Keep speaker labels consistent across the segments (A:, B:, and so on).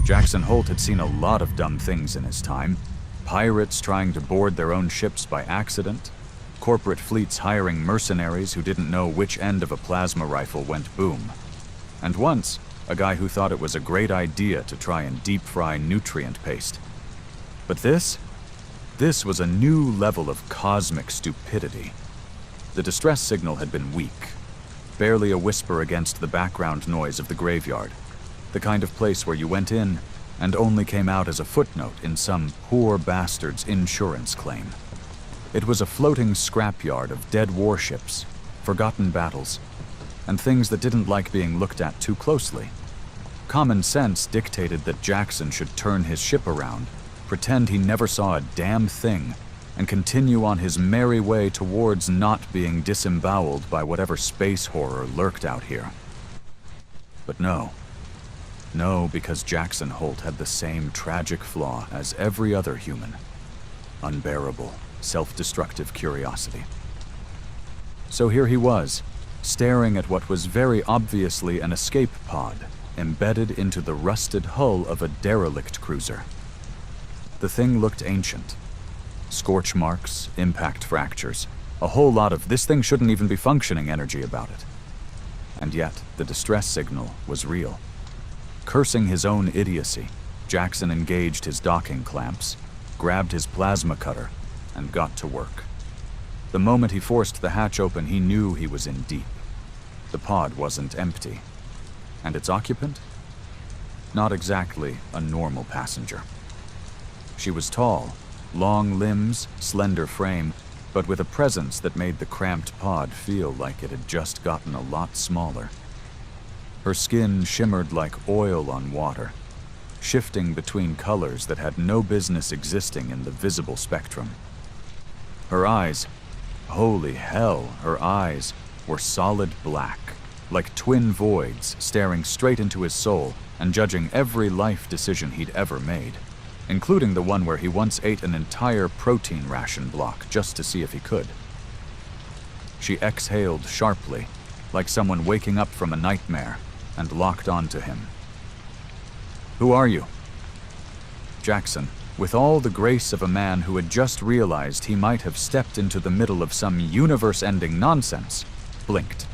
A: Jackson Holt had seen a lot of dumb things in his time. Pirates trying to board their own ships by accident, corporate fleets hiring mercenaries who didn't know which end of a plasma rifle went boom. And once, a guy who thought it was a great idea to try and deep-fry nutrient paste. But this was a new level of cosmic stupidity. The distress signal had been weak, barely a whisper against the background noise of the graveyard, the kind of place where you went in and only came out as a footnote in some poor bastard's insurance claim. It was a floating scrapyard of dead warships, forgotten battles, and things that didn't like being looked at too closely. Common sense dictated that Jackson should turn his ship around, pretend he never saw a damn thing, and continue on his merry way towards not being disemboweled by whatever space horror lurked out here. But no. No, because Jackson Holt had the same tragic flaw as every other human. Unbearable, self-destructive curiosity. So here he was, staring at what was very obviously an escape pod, embedded into the rusted hull of a derelict cruiser. The thing looked ancient. Scorch marks, impact fractures, a whole lot of "this thing shouldn't even be functioning" energy about it. And yet, the distress signal was real. Cursing his own idiocy, Jackson engaged his docking clamps, grabbed his plasma cutter, and got to work. The moment he forced the hatch open, he knew he was in deep. The pod wasn't empty. And its occupant? Not exactly a normal passenger. She was tall, long limbs, slender frame, but with a presence that made the cramped pod feel like it had just gotten a lot smaller. Her skin shimmered like oil on water, shifting between colors that had no business existing in the visible spectrum. Her eyes, holy hell, her eyes were solid black, like twin voids staring straight into his soul and judging every life decision he'd ever made, including the one where he once ate an entire protein ration block just to see if he could. She exhaled sharply, like someone waking up from a nightmare, and locked onto him. "Who are you?" Jackson, with all the grace of a man who had just realized he might have stepped into the middle of some universe-ending nonsense, blinked.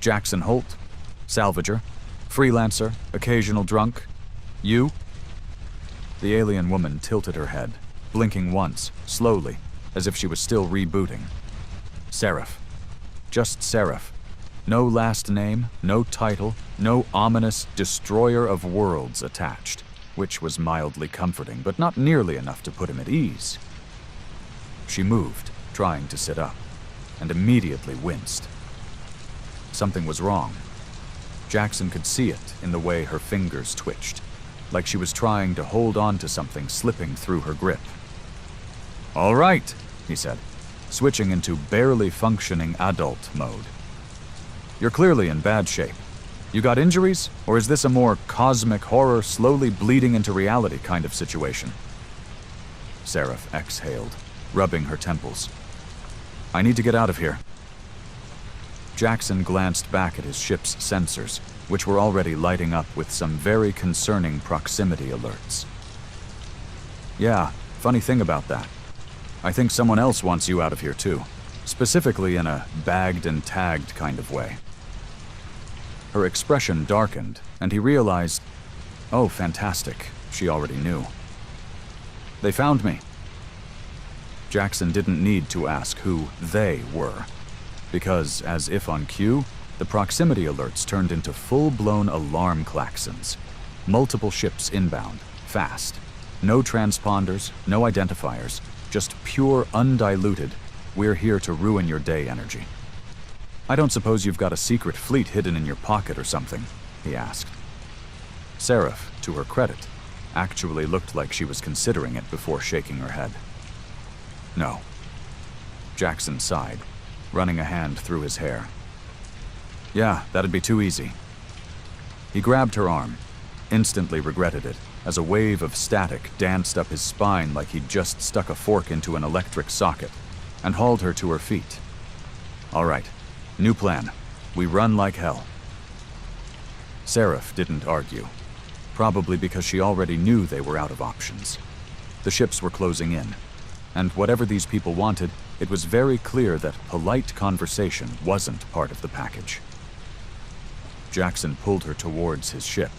A: Jackson Holt, salvager, freelancer, occasional drunk. You?" The alien woman tilted her head, blinking once, slowly, as if she was still rebooting. Seraph. Just Seraph. No last name, no title, no ominous destroyer of worlds attached, which was mildly comforting, but not nearly enough to put him at ease. She moved, trying to sit up, and immediately winced. Something was wrong. Jackson could see it in the way her fingers twitched, like she was trying to hold on to something slipping through her grip. "All right," he said, switching into barely functioning adult mode. "You're clearly in bad shape. You got injuries, or is this a more cosmic horror slowly bleeding into reality kind of situation?" Seraph exhaled, rubbing her temples. "I need to get out of here." Jackson glanced back at his ship's sensors, which were already lighting up with some very concerning proximity alerts. "Yeah, funny thing about that. I think someone else wants you out of here too, specifically in a bagged and tagged kind of way." Her expression darkened, and he realized, oh, fantastic, she already knew. "They found me." Jackson didn't need to ask who they were, because, as if on cue, the proximity alerts turned into full-blown alarm klaxons. Multiple ships inbound, fast. No transponders, no identifiers, just pure, undiluted, "we're here to ruin your day" energy. "I don't suppose you've got a secret fleet hidden in your pocket or something?" he asked. Seraph, to her credit, actually looked like she was considering it before shaking her head. "No." Jackson sighed, running a hand through his hair. "Yeah, that'd be too easy." He grabbed her arm, instantly regretted it, as a wave of static danced up his spine like he'd just stuck a fork into an electric socket, and hauled her to her feet. "All right, new plan. We run like hell." Seraph didn't argue. probably because she already knew they were out of options. The ships were closing in, and whatever these people wanted, it was very clear that polite conversation wasn't part of the package. Jackson pulled her towards his ship,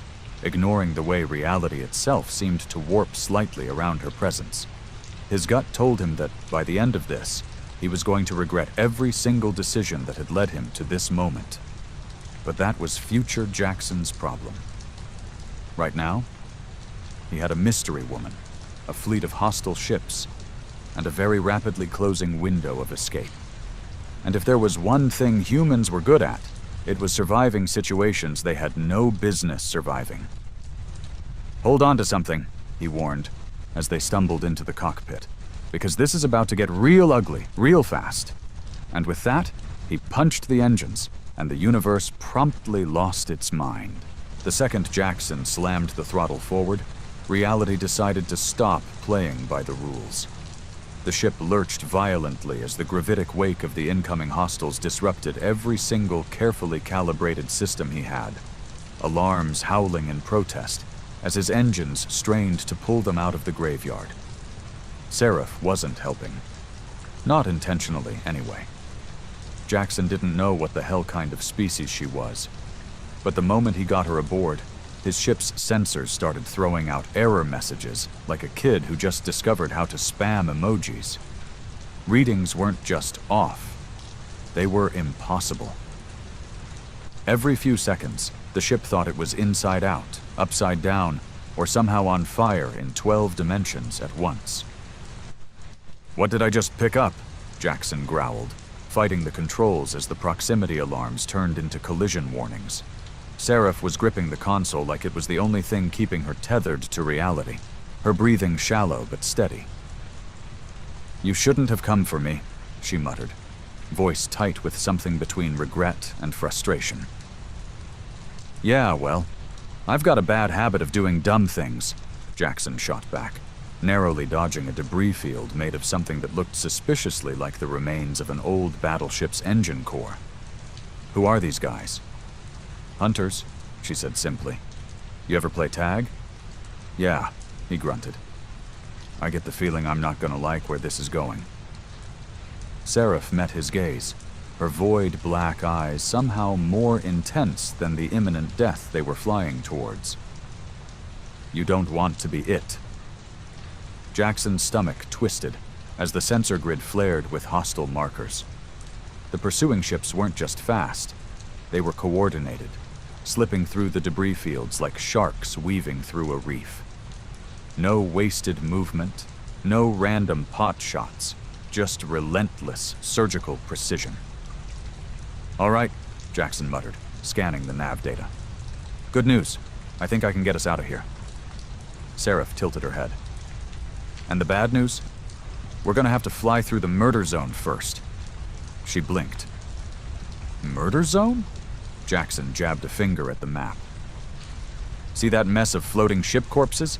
A: ignoring the way reality itself seemed to warp slightly around her presence. His gut told him that by the end of this, he was going to regret every single decision that had led him to this moment. But that was future Jackson's problem. Right now, he had a mystery woman, a fleet of hostile ships, and a very rapidly closing window of escape. And if there was one thing humans were good at, it was surviving situations they had no business surviving. "Hold on to something," he warned, as they stumbled into the cockpit, "because this is about to get real ugly, real fast." And with that, he punched the engines, and the universe promptly lost its mind. The second Jackson slammed the throttle forward, reality decided to stop playing by the rules. The ship lurched violently as the gravitic wake of the incoming hostiles disrupted every single carefully calibrated system he had, alarms howling in protest as his engines strained to pull them out of the graveyard. Seraph wasn't helping. Not intentionally, anyway. Jackson didn't know what the hell kind of species she was, but the moment he got her aboard, his ship's sensors started throwing out error messages like a kid who just discovered how to spam emojis. Readings weren't just off, they were impossible. Every few seconds, the ship thought it was inside out, upside down, or somehow on fire in 12 dimensions at once. "What did I just pick up?" Jackson growled, fighting the controls as the proximity alarms turned into collision warnings. Seraph was gripping the console like it was the only thing keeping her tethered to reality, her breathing shallow but steady. "You shouldn't have come for me," she muttered, voice tight with something between regret and frustration. "Yeah, well, I've got a bad habit of doing dumb things," Jackson shot back, narrowly dodging a debris field made of something that looked suspiciously like the remains of an old battleship's engine core. "Who are these guys?" "Hunters," she said simply. "You ever play tag?" "Yeah," he grunted. "I get the feeling I'm not gonna like where this is going." Seraph met his gaze, her void black eyes somehow more intense than the imminent death they were flying towards. "You don't want to be it." Jackson's stomach twisted as the sensor grid flared with hostile markers. The pursuing ships weren't just fast, they were coordinated, slipping through the debris fields like sharks weaving through a reef. No wasted movement, no random pot shots, just relentless surgical precision. "All right," Jackson muttered, scanning the nav data. "Good news. I think I can get us out of here." Seraph tilted her head. "And the bad news? We're gonna have to fly through the murder zone first." She blinked. "Murder zone?" Jackson jabbed a finger at the map. "See that mess of floating ship corpses?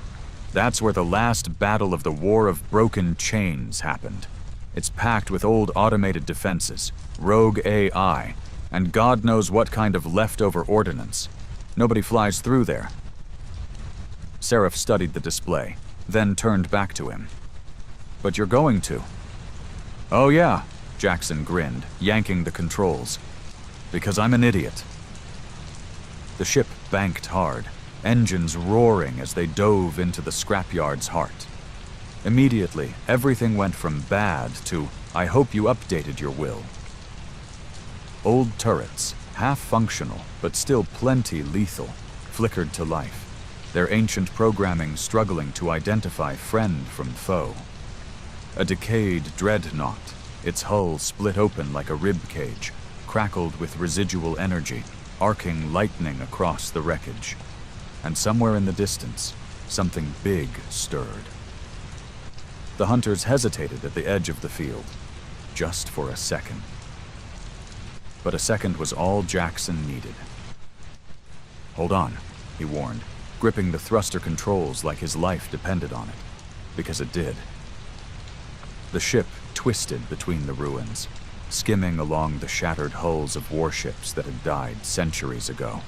A: That's where the last battle of the War of Broken Chains happened. It's packed with old automated defenses, rogue AI, and God knows what kind of leftover ordnance. Nobody flies through there." Seraph studied the display, then turned back to him. "But you're going to." "Oh yeah," Jackson grinned, yanking the controls. "Because I'm an idiot." The ship banked hard, engines roaring as they dove into the scrapyard's heart. Immediately, everything went from bad to, "I hope you updated your will." Old turrets, half-functional but still plenty lethal, flickered to life, their ancient programming struggling to identify friend from foe. A decayed dreadnought, its hull split open like a rib cage, crackled with residual energy, arcing lightning across the wreckage. And somewhere in the distance, something big stirred. The hunters hesitated at the edge of the field, just for a second. But a second was all Jackson needed. "Hold on," he warned, gripping the thruster controls like his life depended on it, because it did. The ship twisted between the ruins, skimming along the shattered hulls of warships that had died centuries ago.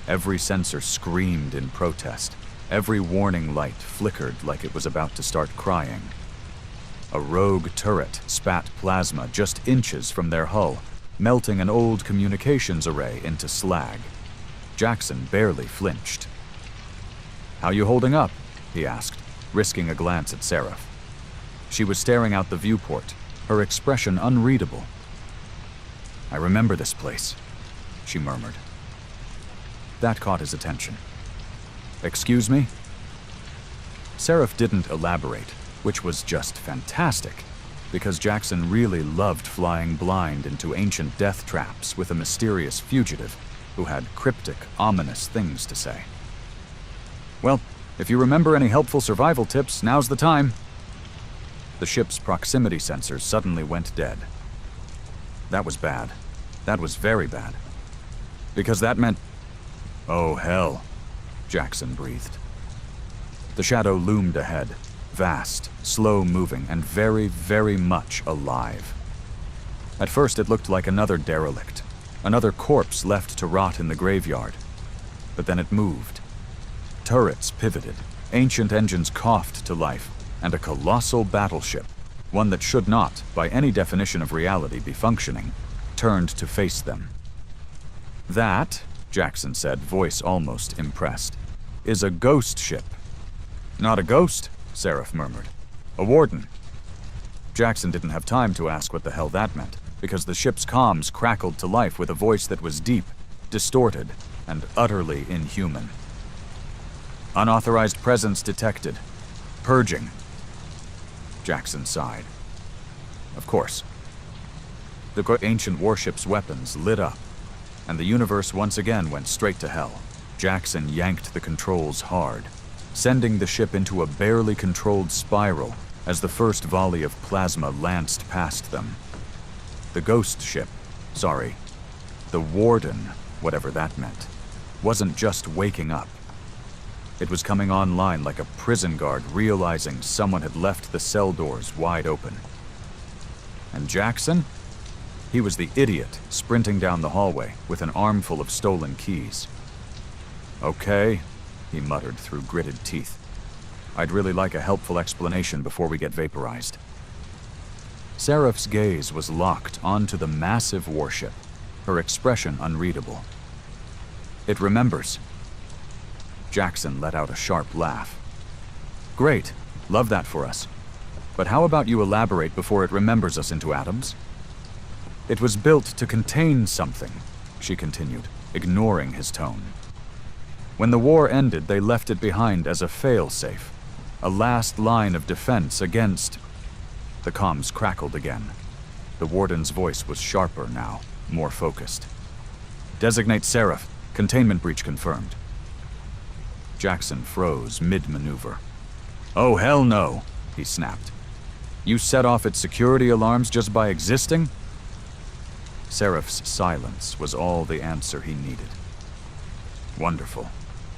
A: Every sensor screamed in protest. Every warning light flickered like it was about to start crying. A rogue turret spat plasma just inches from their hull, melting an old communications array into slag. Jackson barely flinched. "How you holding up?" he asked, risking a glance at Seraph. She was staring out the viewport, her expression unreadable. "I remember this place," she murmured. That caught his attention. "Excuse me?" Seraph didn't elaborate, which was just fantastic, because Jackson really loved flying blind into ancient death traps with a mysterious fugitive who had cryptic, ominous things to say. "Well, if you remember any helpful survival tips, now's the time." The ship's proximity sensors suddenly went dead. That was bad. That was very bad. Because that meant... "Oh, hell," Jackson breathed. The shadow loomed ahead, vast, slow-moving, and very, very much alive. At first it looked like another derelict, another corpse left to rot in the graveyard. But then it moved. Turrets pivoted, ancient engines coughed to life, and a colossal battleship, one that should not, by any definition of reality, be functioning, turned to face them. "That," Jackson said, voice almost impressed, "is a ghost ship." "Not a ghost," Seraph murmured. "A warden." Jackson didn't have time to ask what the hell that meant, because the ship's comms crackled to life with a voice that was deep, distorted, and utterly inhuman. "Unauthorized presence detected. Purging." Jackson sighed. Of course. The ancient warship's weapons lit up, and the universe once again went straight to hell. Jackson yanked the controls hard, sending the ship into a barely controlled spiral as the first volley of plasma lanced past them. The ghost ship, the warden, whatever that meant, wasn't just waking up. It was coming online like a prison guard realizing someone had left the cell doors wide open. And Jackson? He was the idiot sprinting down the hallway with an armful of stolen keys. "Okay," he muttered through gritted teeth. "I'd really like a helpful explanation before we get vaporized." Seraph's gaze was locked onto the massive warship, her expression unreadable. "It remembers." Jackson let out a sharp laugh. "Great, love that for us. But how about you elaborate before it remembers us into atoms?" "It was built to contain something," she continued, ignoring his tone. "When the war ended, they left it behind as a fail-safe, a last line of defense against..." The comms crackled again. The warden's voice was sharper now, more focused. "Designate Seraph. Containment breach confirmed." Jackson froze mid-maneuver. "Oh, hell no," he snapped. "You set off its security alarms just by existing?" Seraph's silence was all the answer he needed. "Wonderful,"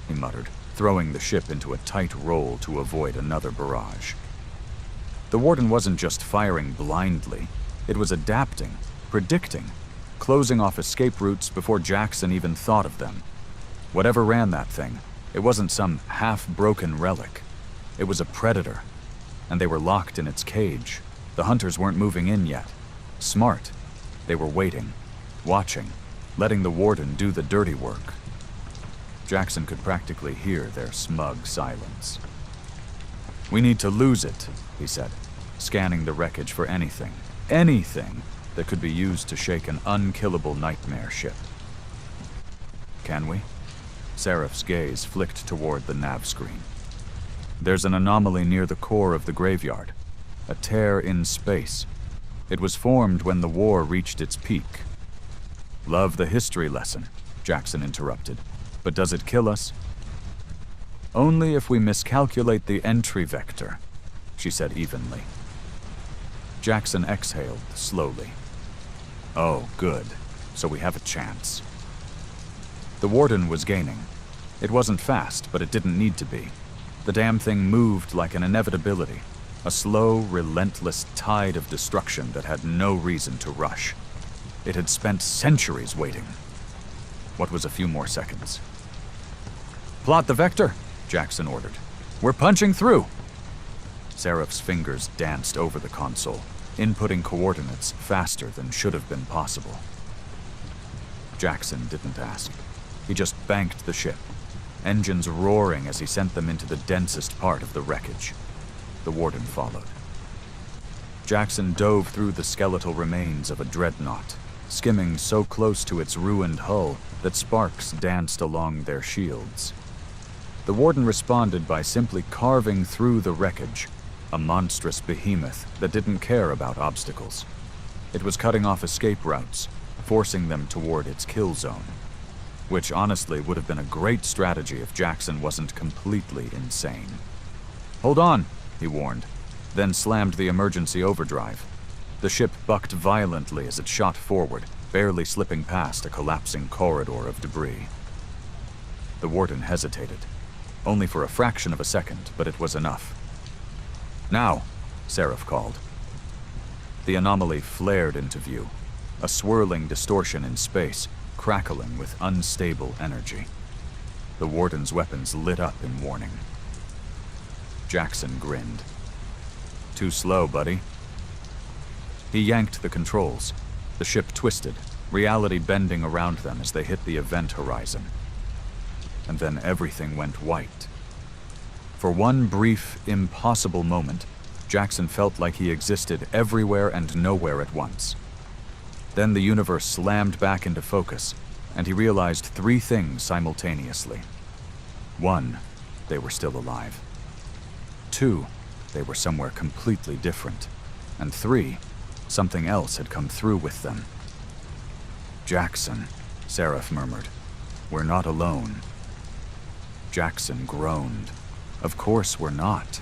A: he muttered, throwing the ship into a tight roll to avoid another barrage. The warden wasn't just firing blindly. It was adapting, predicting, closing off escape routes before Jackson even thought of them. Whatever ran that thing, it wasn't some half-broken relic. It was a predator, and they were locked in its cage. The hunters weren't moving in yet. Smart. They were waiting, watching, letting the warden do the dirty work. Jackson could practically hear their smug silence. "We need to lose it," he said, scanning the wreckage for anything that could be used to shake an unkillable nightmare ship. "Can we?" Seraph's gaze flicked toward the nav screen. "There's an anomaly near the core of the graveyard, a tear in space. It was formed when the war reached its peak." "Love the history lesson," Jackson interrupted. "But does it kill us?" "Only if we miscalculate the entry vector," she said evenly. Jackson exhaled slowly. "Oh, good. So we have a chance." The warden was gaining. It wasn't fast, but it didn't need to be. The damn thing moved like an inevitability, a slow, relentless tide of destruction that had no reason to rush. It had spent centuries waiting. What was a few more seconds? Plot the vector, Jackson ordered. We're punching through. Seraph's fingers danced over the console, inputting coordinates faster than should have been possible. Jackson didn't ask. He just banked the ship, engines roaring as he sent them into the densest part of the wreckage. The warden followed. Jackson dove through the skeletal remains of a dreadnought, skimming so close to its ruined hull that sparks danced along their shields. The warden responded by simply carving through the wreckage, a monstrous behemoth that didn't care about obstacles. It was cutting off escape routes, forcing them toward its kill zone, which honestly would have been a great strategy if Jackson wasn't completely insane. "Hold on," he warned, then slammed the emergency overdrive. The ship bucked violently as it shot forward, barely slipping past a collapsing corridor of debris. The warden hesitated, only for a fraction of a second, but it was enough. "Now," Seraph called. The anomaly flared into view, a swirling distortion in space, crackling with unstable energy. The warden's weapons lit up in warning. Jackson grinned. "Too slow, buddy." He yanked the controls. The ship twisted, reality bending around them as they hit the event horizon. And then everything went white. For one brief, impossible moment, Jackson felt like he existed everywhere and nowhere at once. Then the universe slammed back into focus, and he realized three things simultaneously. 1, they were still alive. 2, they were somewhere completely different. And 3, something else had come through with them. "Jackson," Seraph murmured. "We're not alone." Jackson groaned. "Of course we're not."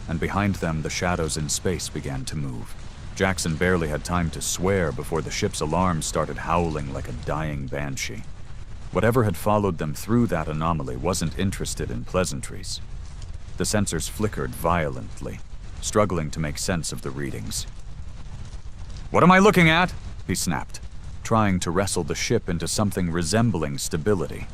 A: And behind them, the shadows in space began to move. Jackson barely had time to swear before the ship's alarms started howling like a dying banshee. Whatever had followed them through that anomaly wasn't interested in pleasantries. The sensors flickered violently, struggling to make sense of the readings. "What am I looking at?" he snapped, trying to wrestle the ship into something resembling stability.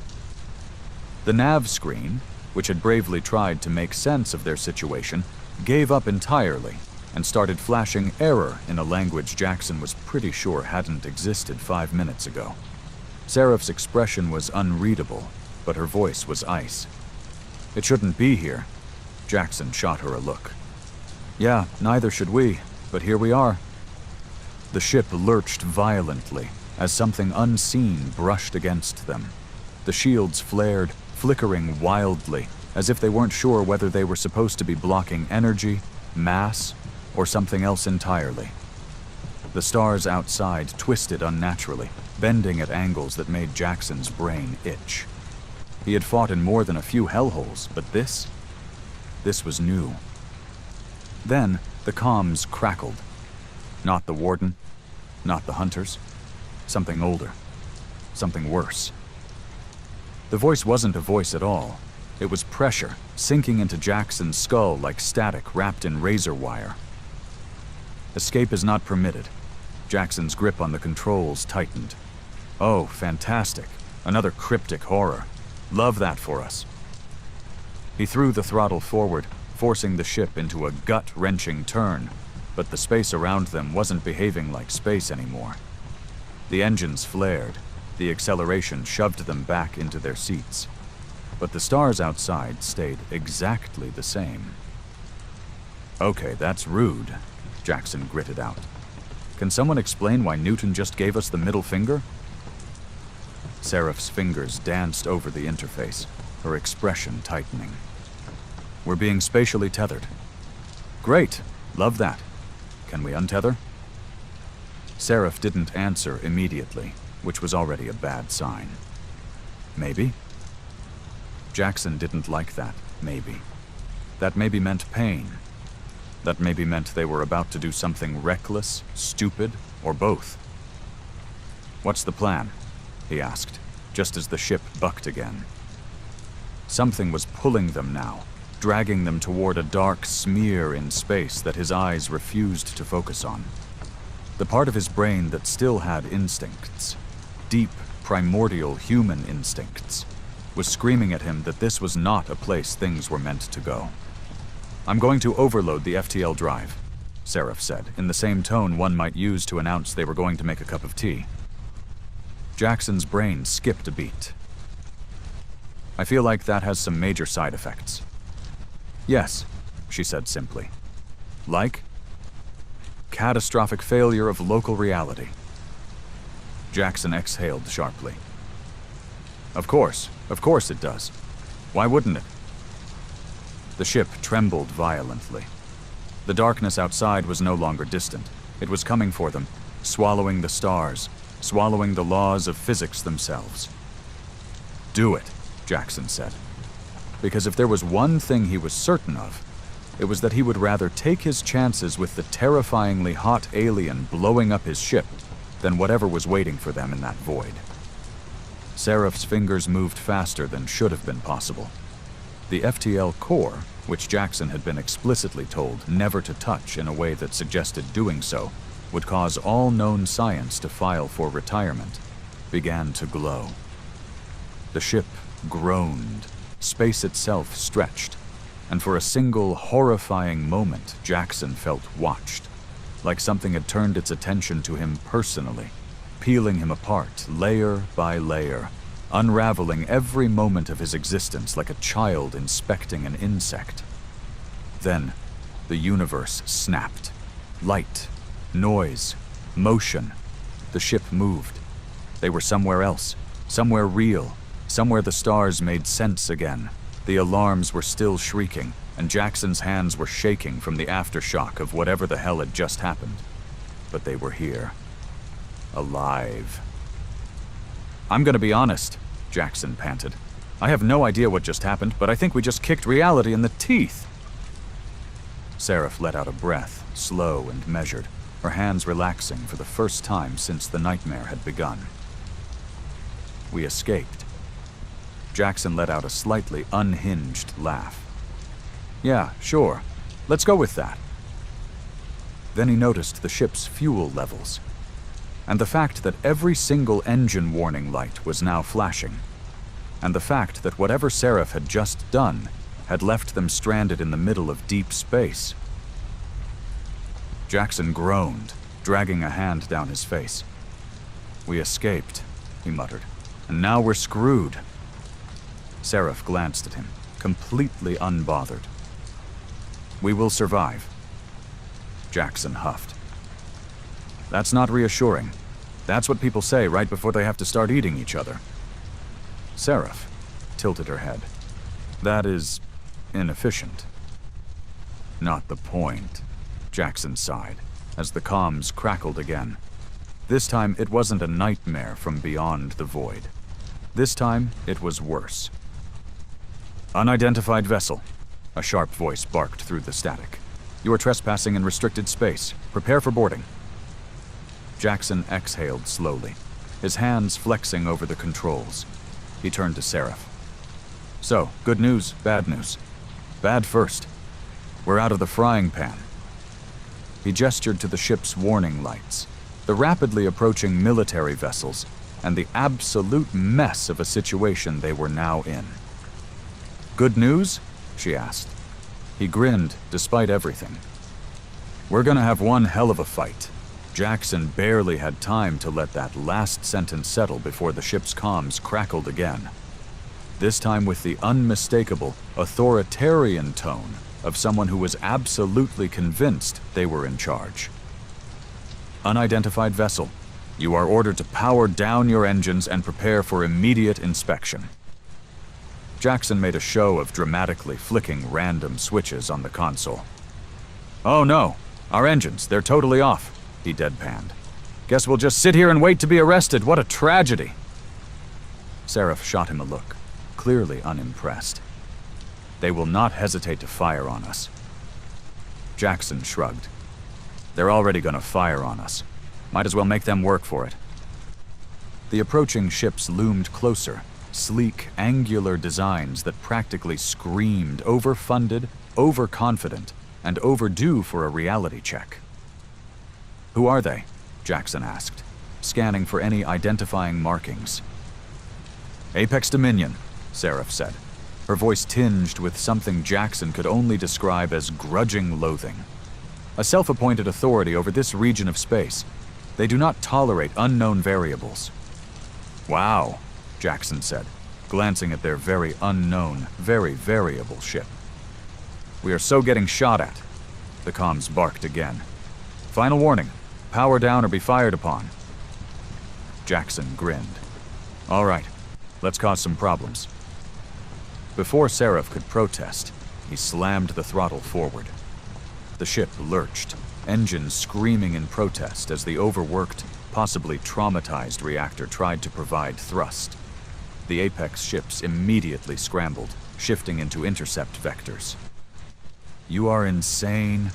A: The nav screen, which had bravely tried to make sense of their situation, gave up entirely and started flashing error in a language Jackson was pretty sure hadn't existed 5 minutes ago. Seraph's expression was unreadable, but her voice was ice. "It shouldn't be here." Jackson shot her a look. "Yeah, neither should we, but here we are." The ship lurched violently as something unseen brushed against them. The shields flared, flickering wildly, as if they weren't sure whether they were supposed to be blocking energy, mass, or something else entirely. The stars outside twisted unnaturally, bending at angles that made Jackson's brain itch. He had fought in more than a few hellholes, but this was new. Then the comms crackled. Not the warden, not the hunters. Something older. Something worse. The voice wasn't a voice at all. It was pressure, sinking into Jackson's skull like static wrapped in razor wire. "Escape is not permitted." Jackson's grip on the controls tightened. "Oh, fantastic. Another cryptic horror. Love that for us." He threw the throttle forward, forcing the ship into a gut-wrenching turn, but the space around them wasn't behaving like space anymore. The engines flared. The acceleration shoved them back into their seats. But the stars outside stayed exactly the same. "Okay, that's rude," Jackson gritted out. "Can someone explain why Newton just gave us the middle finger?" Seraph's fingers danced over the interface, her expression tightening. "We're being spatially tethered." "Great, love that. Can we untether?" Seraph didn't answer immediately, which was already a bad sign. "Maybe?" Jackson didn't like that, maybe. That maybe meant pain. That maybe meant they were about to do something reckless, stupid, or both. "What's the plan?" he asked, just as the ship bucked again. Something was pulling them now, dragging them toward a dark smear in space that his eyes refused to focus on. The part of his brain that still had instincts. Deep, primordial human instincts. was screaming at him that this was not a place things were meant to go. "I'm going to overload the FTL drive," Seraph said, in the same tone one might use to announce they were going to make a cup of tea. Jackson's brain skipped a beat. "I feel like that has some major side effects." "Yes," she said simply. "Like?" "Catastrophic failure of local reality." Jackson exhaled sharply. Of course it does. Why wouldn't it?" The ship trembled violently. The darkness outside was no longer distant. It was coming for them, swallowing the stars, swallowing the laws of physics themselves. "Do it," Jackson said. Because if there was one thing he was certain of, it was that he would rather take his chances with the terrifyingly hot alien blowing up his ship than whatever was waiting for them in that void. Seraph's fingers moved faster than should have been possible. The FTL core, which Jackson had been explicitly told never to touch in a way that suggested doing so would cause all known science to file for retirement, began to glow. The ship groaned, space itself stretched, and for a single horrifying moment Jackson felt watched, like something had turned its attention to him personally, peeling him apart layer by layer, unraveling every moment of his existence like a child inspecting an insect. Then, the universe snapped. Light, noise, motion. The ship moved. They were somewhere else, somewhere real, somewhere the stars made sense again. The alarms were still shrieking, and Jackson's hands were shaking from the aftershock of whatever the hell had just happened. But they were here. Alive. "I'm gonna be honest," Jackson panted. "I have no idea what just happened, but I think we just kicked reality in the teeth." Seraph let out a breath, slow and measured, her hands relaxing for the first time since the nightmare had begun. "We escaped." Jackson let out a slightly unhinged laugh. "Yeah, sure. Let's go with that." Then he noticed the ship's fuel levels, and the fact that every single engine warning light was now flashing, and the fact that whatever Seraph had just done had left them stranded in the middle of deep space. Jackson groaned, dragging a hand down his face. "We escaped," he muttered, "and now we're screwed." Seraph glanced at him, completely unbothered. "We will survive." Jackson huffed. "That's not reassuring. That's what people say right before they have to start eating each other." Seraph tilted her head. "That is inefficient." "Not the point," Jackson sighed, as the comms crackled again. This time it wasn't a nightmare from beyond the void. This time it was worse. "Unidentified vessel," a sharp voice barked through the static. "You are trespassing in restricted space. Prepare for boarding." Jackson exhaled slowly, his hands flexing over the controls. He turned to Seraph. "So, good news, bad news. Bad first. We're out of the frying pan." He gestured to the ship's warning lights, the rapidly approaching military vessels, and the absolute mess of a situation they were now in. "Good news?" she asked. He grinned despite everything. "We're gonna have one hell of a fight." Jackson barely had time to let that last sentence settle before the ship's comms crackled again. This time with the unmistakable, authoritarian tone of someone who was absolutely convinced they were in charge. "Unidentified vessel, you are ordered to power down your engines and prepare for immediate inspection." Jackson made a show of dramatically flicking random switches on the console. "Oh no, our engines, they're totally off," he deadpanned. "Guess we'll just sit here and wait to be arrested. What a tragedy." Seraph shot him a look, clearly unimpressed. "They will not hesitate to fire on us." Jackson shrugged. "They're already gonna fire on us. Might as well make them work for it." The approaching ships loomed closer, sleek, angular designs that practically screamed overfunded, overconfident, and overdue for a reality check. "Who are they?" Jackson asked, scanning for any identifying markings. "Apex Dominion," Seraph said, her voice tinged with something Jackson could only describe as grudging loathing. A self-appointed authority over this region of space, they do not tolerate unknown variables. Wow, Jackson said, glancing at their very unknown, very variable ship. We are so getting shot at. The comms barked again. Final warning, power down or be fired upon. Jackson grinned. All right, let's cause some problems. Before Seraph could protest, he slammed the throttle forward. The ship lurched, engines screaming in protest as the overworked, possibly traumatized reactor tried to provide thrust. The Apex ships immediately scrambled, shifting into intercept vectors. You are insane,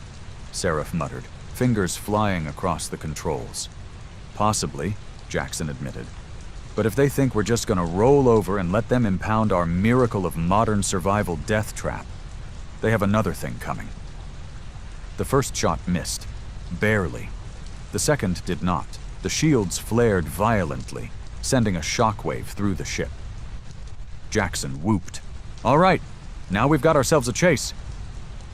A: Seraph muttered, fingers flying across the controls. Possibly, Jackson admitted. But if they think we're just gonna roll over and let them impound our miracle of modern survival death trap, they have another thing coming. The first shot missed, barely. The second did not. The shields flared violently, sending a shockwave through the ship. Jackson whooped. All right, now we've got ourselves a chase.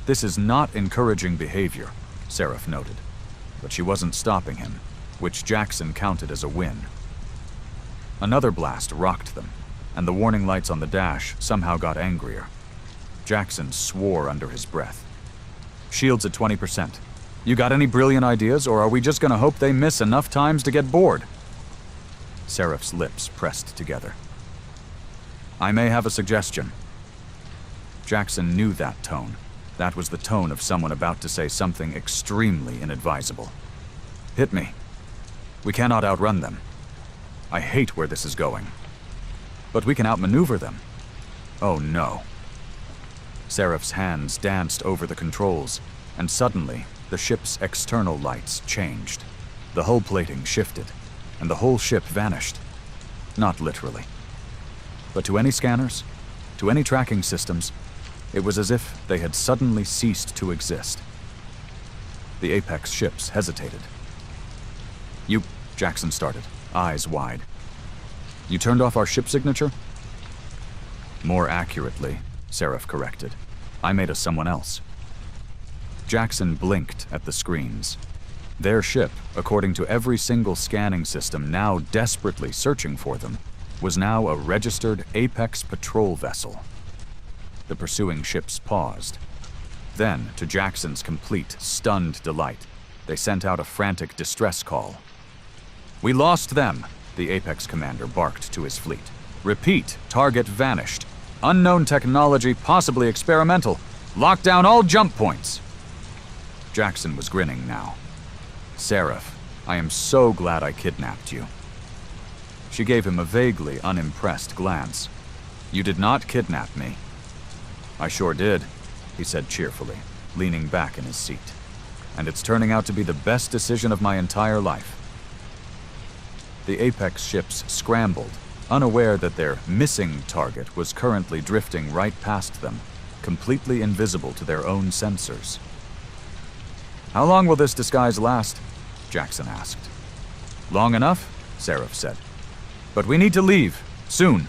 A: This is not encouraging behavior, Seraph noted, but she wasn't stopping him, which Jackson counted as a win. Another blast rocked them, and the warning lights on the dash somehow got angrier. Jackson swore under his breath. Shields at 20%. You got any brilliant ideas, or are we just gonna hope they miss enough times to get bored? Seraph's lips pressed together. I may have a suggestion. Jackson knew that tone. That was the tone of someone about to say something extremely inadvisable. Hit me. We cannot outrun them. I hate where this is going. But we can outmaneuver them. Oh no. Seraph's hands danced over the controls, and suddenly, the ship's external lights changed. The hull plating shifted, and the whole ship vanished. Not literally. But to any scanners, to any tracking systems, it was as if they had suddenly ceased to exist. The Apex ships hesitated. You, Jackson started, eyes wide. You turned off our ship signature? More accurately, Seraph corrected. I made us someone else. Jackson blinked at the screens. Their ship, according to every single scanning system now desperately searching for them, was now a registered Apex patrol vessel. The pursuing ships paused. Then, to Jackson's complete, stunned delight, they sent out a frantic distress call. We lost them, the Apex commander barked to his fleet. Repeat, target vanished. Unknown technology, possibly experimental. Lock down all jump points. Jackson was grinning now. Seraph, I am so glad I kidnapped you. She gave him a vaguely unimpressed glance. You did not kidnap me. I sure did, he said cheerfully, leaning back in his seat. And it's turning out to be the best decision of my entire life. The Apex ships scrambled, unaware that their missing target was currently drifting right past them, completely invisible to their own sensors. How long will this disguise last? Jackson asked. Long enough, Seraph said. But we need to leave, soon.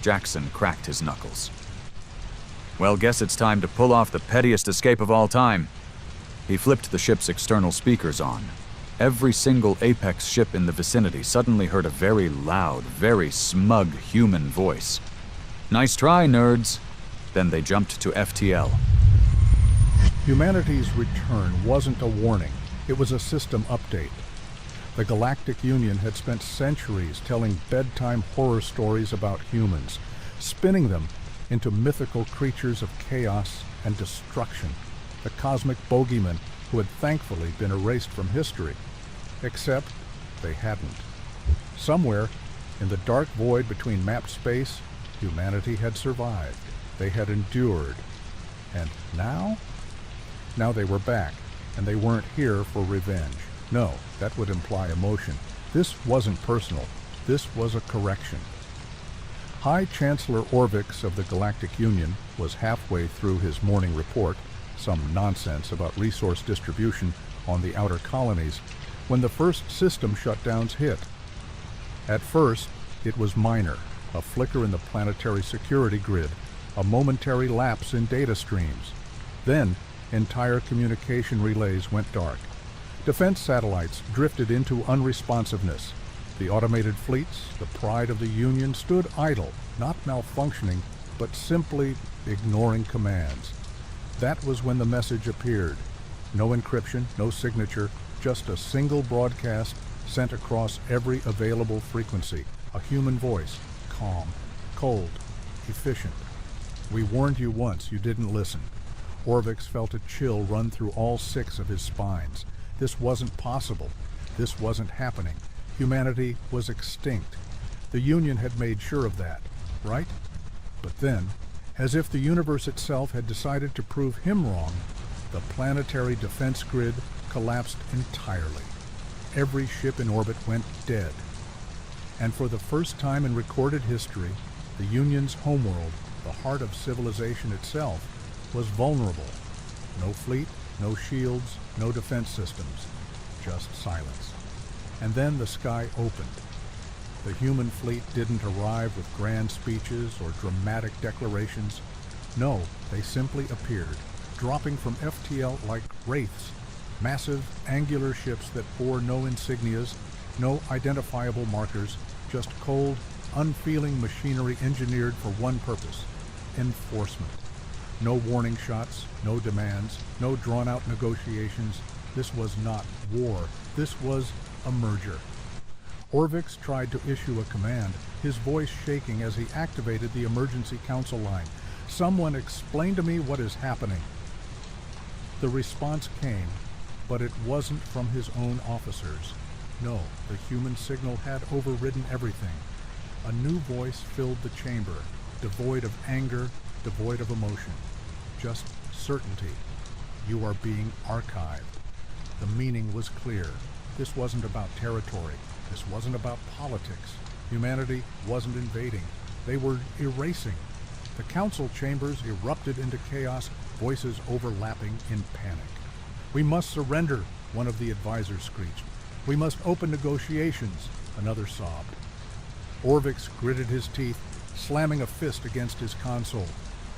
A: Jackson cracked his knuckles. Well, guess it's time to pull off the pettiest escape of all time. He flipped the ship's external speakers on. Every single Apex ship in the vicinity suddenly heard a very loud, very smug human voice. Nice try, nerds. Then they jumped to FTL.
B: Humanity's return wasn't a warning. It was a system update. The Galactic Union had spent centuries telling bedtime horror stories about humans, spinning them into mythical creatures of chaos and destruction, the cosmic bogeymen who had thankfully been erased from history. Except they hadn't. Somewhere, in the dark void between mapped space, humanity had survived. They had endured. And now? Now they were back, and they weren't here for revenge. No, that would imply emotion. This wasn't personal. This was a correction. High Chancellor Orvix of the Galactic Union was halfway through his morning report, some nonsense about resource distribution on the outer colonies, when the first system shutdowns hit. At first, it was minor. A flicker in the planetary security grid, a momentary lapse in data streams. Then, entire communication relays went dark. Defense satellites drifted into unresponsiveness. The automated fleets, the pride of the Union, stood idle, not malfunctioning, but simply ignoring commands. That was when the message appeared. No encryption, no signature, just a single broadcast sent across every available frequency. A human voice, calm, cold, efficient. "We warned you once, you didn't listen." Orvix felt a chill run through all 6 of his spines. This wasn't possible. This wasn't happening. Humanity was extinct. The Union had made sure of that, right? But then, as if the universe itself had decided to prove him wrong, the planetary defense grid collapsed entirely. Every ship in orbit went dead. And for the first time in recorded history, the Union's homeworld, the heart of civilization itself, was vulnerable. No fleet, no shields, no defense systems, just silence. And then the sky opened. The human fleet didn't arrive with grand speeches or dramatic declarations. No, they simply appeared, dropping from FTL like wraiths, massive, angular ships that bore no insignias, no identifiable markers, just cold, unfeeling machinery engineered for one purpose: enforcement. No warning shots, no demands, no drawn-out negotiations. This was not war. This was a merger. Orvix tried to issue a command, his voice shaking as he activated the emergency council line. "Someone explain to me what is happening." The response came, but it wasn't from his own officers. No, the human signal had overridden everything. A new voice filled the chamber, devoid of anger, devoid of emotion. Just certainty. "You are being archived." The meaning was clear. This wasn't about territory. This wasn't about politics. Humanity wasn't invading. They were erasing. The council chambers erupted into chaos, voices overlapping in panic. "We must surrender," one of the advisors screeched. "We must open negotiations," another sobbed. Orvix gritted his teeth, slamming a fist against his console.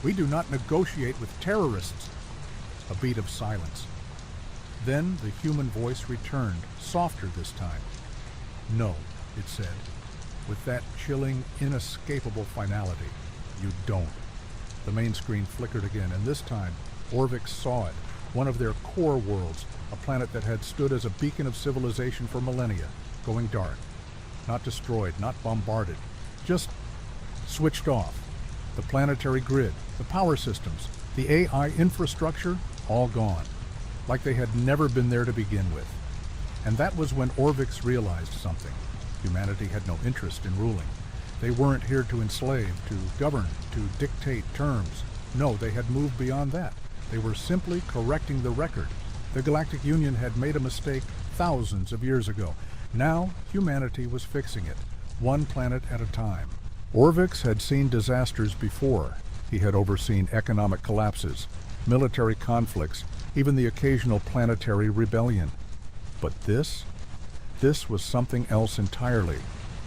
B: "We do not negotiate with terrorists." A beat of silence. Then the human voice returned, softer this time. "No," it said, with that chilling, inescapable finality. "You don't." The main screen flickered again, and this time Orvix saw it, one of their core worlds, a planet that had stood as a beacon of civilization for millennia, going dark. Not destroyed, not bombarded, just switched off. The planetary grid, the power systems, the AI infrastructure, all gone, like they had never been there to begin with. And that was when Orvix realized something. Humanity had no interest in ruling. They weren't here to enslave, to govern, to dictate terms. No, they had moved beyond that. They were simply correcting the record. The Galactic Union had made a mistake thousands of years ago. Now, humanity was fixing it, one planet at a time. Orvix had seen disasters before. He had overseen economic collapses, military conflicts, even the occasional planetary rebellion. But this was something else entirely.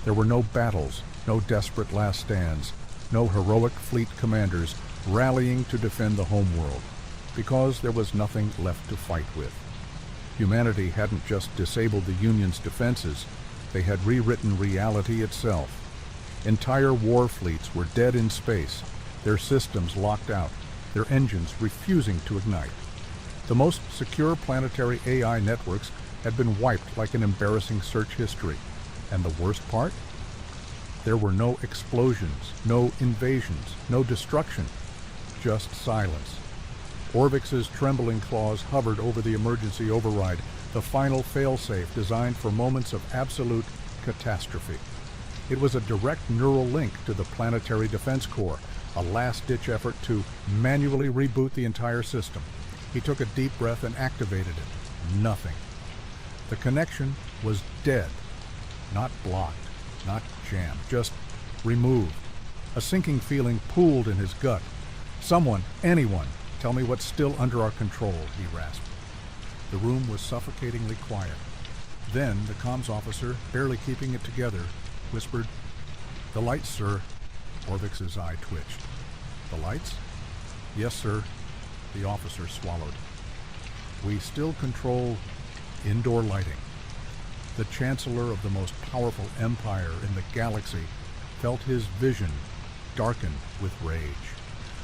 B: There were no battles, no desperate last stands, no heroic fleet commanders rallying to defend the homeworld, because there was nothing left to fight with. Humanity hadn't just disabled the Union's defenses, they had rewritten reality itself. Entire war fleets were dead in space, their systems locked out, their engines refusing to ignite. The most secure planetary AI networks had been wiped like an embarrassing search history. And the worst part? There were no explosions, no invasions, no destruction, just silence. Orvix's trembling claws hovered over the emergency override, the final failsafe designed for moments of absolute catastrophe. It was a direct neural link to the Planetary Defense Corps, a last-ditch effort to manually reboot the entire system. He took a deep breath and activated it. Nothing. The connection was dead. Not blocked, not jammed, just removed. A sinking feeling pooled in his gut. "Someone, anyone, tell me what's still under our control," he rasped. The room was suffocatingly quiet. Then the comms officer, barely keeping it together, whispered, "The lights, sir. Orvix's eye twitched. The lights? Yes, sir. The officer swallowed. We still control indoor lighting. The chancellor of the most powerful empire in the galaxy felt his vision darken with rage.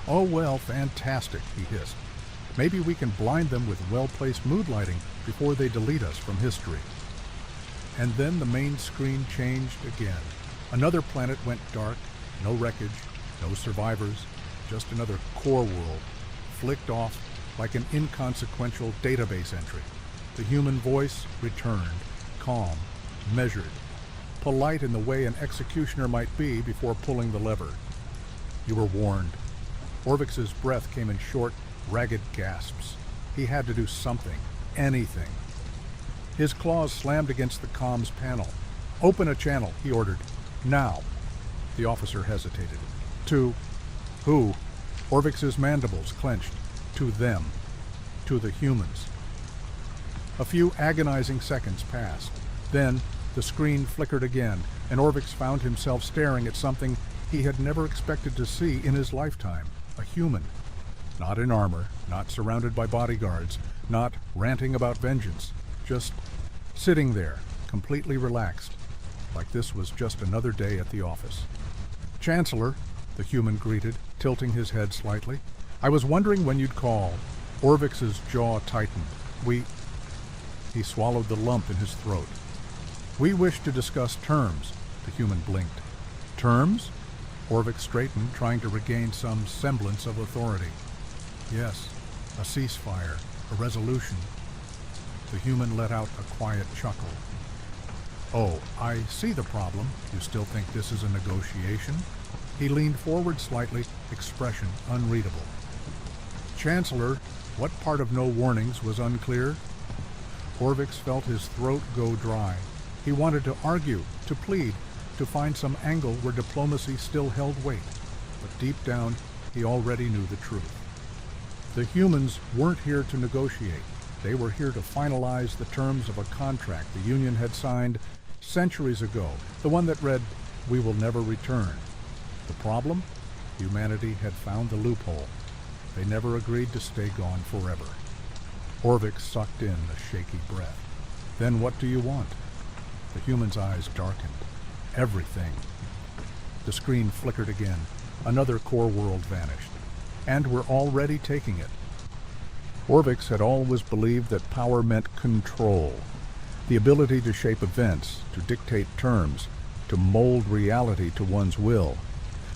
B: Oh well, fantastic, he hissed. Maybe we can blind them with well-placed mood lighting before they delete us from history. And then the main screen changed again. Another planet went dark, no wreckage, no survivors, just another core world, flicked off like an inconsequential database entry. The human voice returned, calm, measured, polite in the way an executioner might be before pulling the lever. You were warned. Orvix's breath came in short, ragged gasps. He had to do something, anything. His claws slammed against the comms panel. Open a channel, he ordered. Now. The officer hesitated. To who? Orvix's mandibles clenched. To them. To the humans. A few agonizing seconds passed. Then the screen flickered again, and Orvix found himself staring at something he had never expected to see in his lifetime. A human. Not in armor, not surrounded by bodyguards, not ranting about vengeance. Just sitting there, completely relaxed, like this was just another day at the office. Chancellor, the human greeted, tilting his head slightly. I was wondering when you'd call. Orvix's jaw tightened. He swallowed the lump in his throat. We wish to discuss terms, the human blinked. Terms? Orvix straightened, trying to regain some semblance of authority. Yes, a ceasefire, a resolution. The human let out a quiet chuckle. Oh, I see the problem. You still think this is a negotiation? He leaned forward slightly, expression unreadable. Chancellor, what part of no warnings was unclear? Orvix felt his throat go dry. He wanted to argue, to plead, to find some angle where diplomacy still held weight. But deep down, he already knew the truth. The humans weren't here to negotiate. They were here to finalize the terms of a contract the Union had signed centuries ago, the one that read, "We will never return." The problem? Humanity had found the loophole. They never agreed to stay gone forever. Orvix sucked in a shaky breath. Then what do you want? The human's eyes darkened. Everything. The screen flickered again. Another core world vanished. And we're already taking it. Orvix had always believed that power meant control. The ability to shape events, to dictate terms, to mold reality to one's will.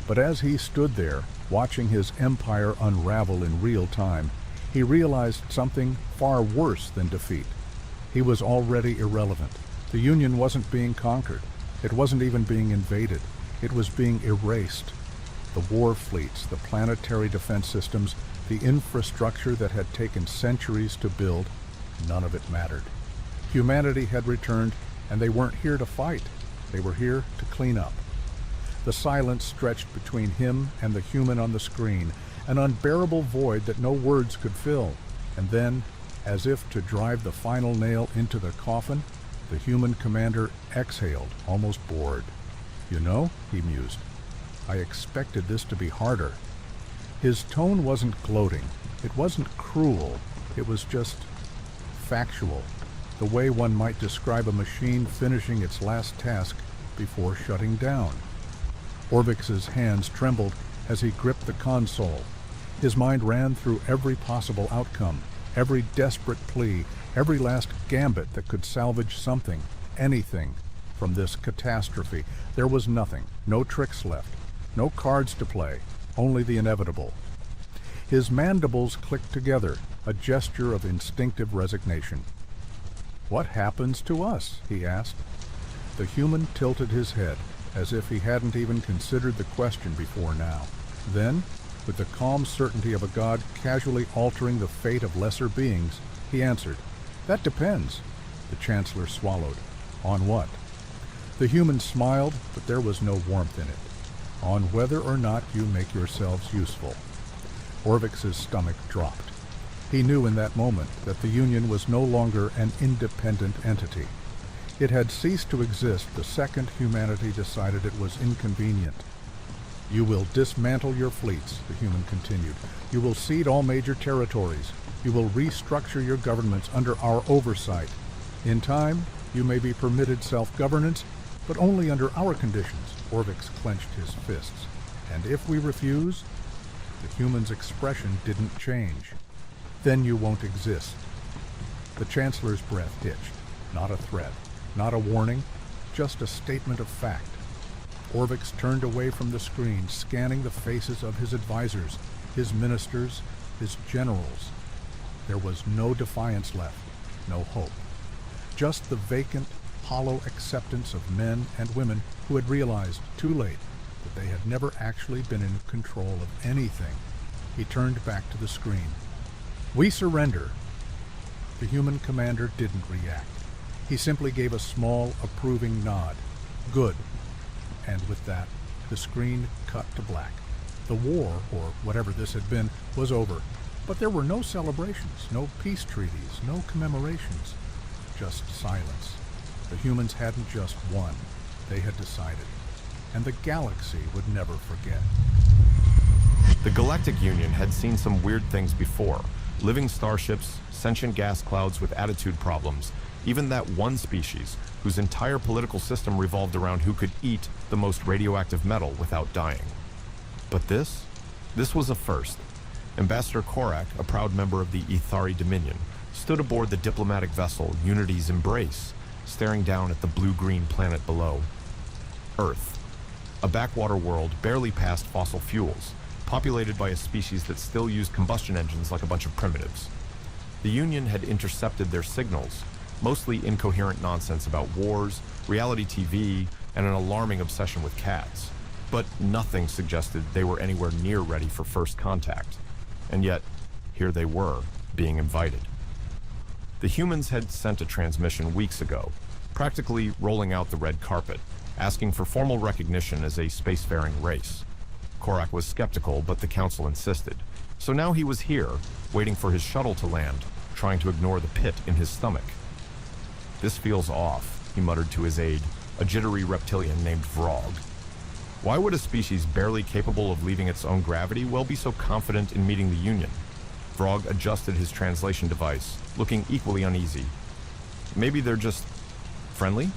B: But as he stood there, watching his empire unravel in real time, he realized something far worse than defeat. He was already irrelevant. The Union wasn't being conquered. It wasn't even being invaded. It was being erased. The war fleets, the planetary defense systems, the infrastructure that had taken centuries to build, none of it mattered. Humanity had returned, and they weren't here to fight. They were here to clean up. The silence stretched between him and the human on the screen, an unbearable void that no words could fill. And then, as if to drive the final nail into the coffin, the human commander exhaled, almost bored. You know, he mused, I expected this to be harder. His tone wasn't gloating. It wasn't cruel. It was just factual, the way one might describe a machine finishing its last task before shutting down. Orvix's hands trembled as he gripped the console. His mind ran through every possible outcome, every desperate plea, every last gambit that could salvage something, anything, from this catastrophe. There was nothing, no tricks left, no cards to play, only the inevitable. His mandibles clicked together, a gesture of instinctive resignation. What happens to us? He asked. The human tilted his head, as if he hadn't even considered the question before now. Then, with the calm certainty of a god casually altering the fate of lesser beings, he answered, That depends. The Chancellor swallowed. On what? The human smiled, but there was no warmth in it. On whether or not you make yourselves useful. Orvix's stomach dropped. He knew in that moment that the Union was no longer an independent entity. It had ceased to exist the second humanity decided it was inconvenient. You will dismantle your fleets, the human continued. You will cede all major territories. You will restructure your governments under our oversight. In time, you may be permitted self-governance, but only under our conditions. Orcs clenched his fists. And if we refuse, the human's expression didn't change. Then you won't exist. The Chancellor's breath hitched. Not a threat, not a warning, just a statement of fact. Orcs turned away from the screen, scanning the faces of his advisors, his ministers, his generals. There was no defiance left, no hope. Just the vacant, hollow acceptance of men and women who had realized, too late, that they had never actually been in control of anything. He turned back to the screen. "We surrender." The human commander didn't react. He simply gave a small, approving nod. Good. And with that, the screen cut to black. The war, or whatever this had been, was over. But there were no celebrations, no peace treaties, no commemorations. Just silence. The humans hadn't just won. They had decided. And the galaxy would never forget.
C: The Galactic Union had seen some weird things before. Living starships, sentient gas clouds with attitude problems, even that one species whose entire political system revolved around who could eat the most radioactive metal without dying. But this was a first. Ambassador Korak, a proud member of the Ethari Dominion, stood aboard the diplomatic vessel Unity's Embrace, staring down at the blue-green planet below. Earth, a backwater world barely past fossil fuels, populated by a species that still used combustion engines like a bunch of primitives. The Union had intercepted their signals, mostly incoherent nonsense about wars, reality TV, and an alarming obsession with cats. But nothing suggested they were anywhere near ready for first contact. And yet, here they were, being invited. The humans had sent a transmission weeks ago, practically rolling out the red carpet, asking for formal recognition as a spacefaring race. Korak was skeptical, but the council insisted. So now he was here, waiting for his shuttle to land, trying to ignore the pit in his stomach. "This feels off," he muttered to his aide, a jittery reptilian named Vrog. Why would a species barely capable of leaving its own gravity well be so confident in meeting the Union? Vrog adjusted his translation device, looking equally uneasy. "Maybe they're just friendly?"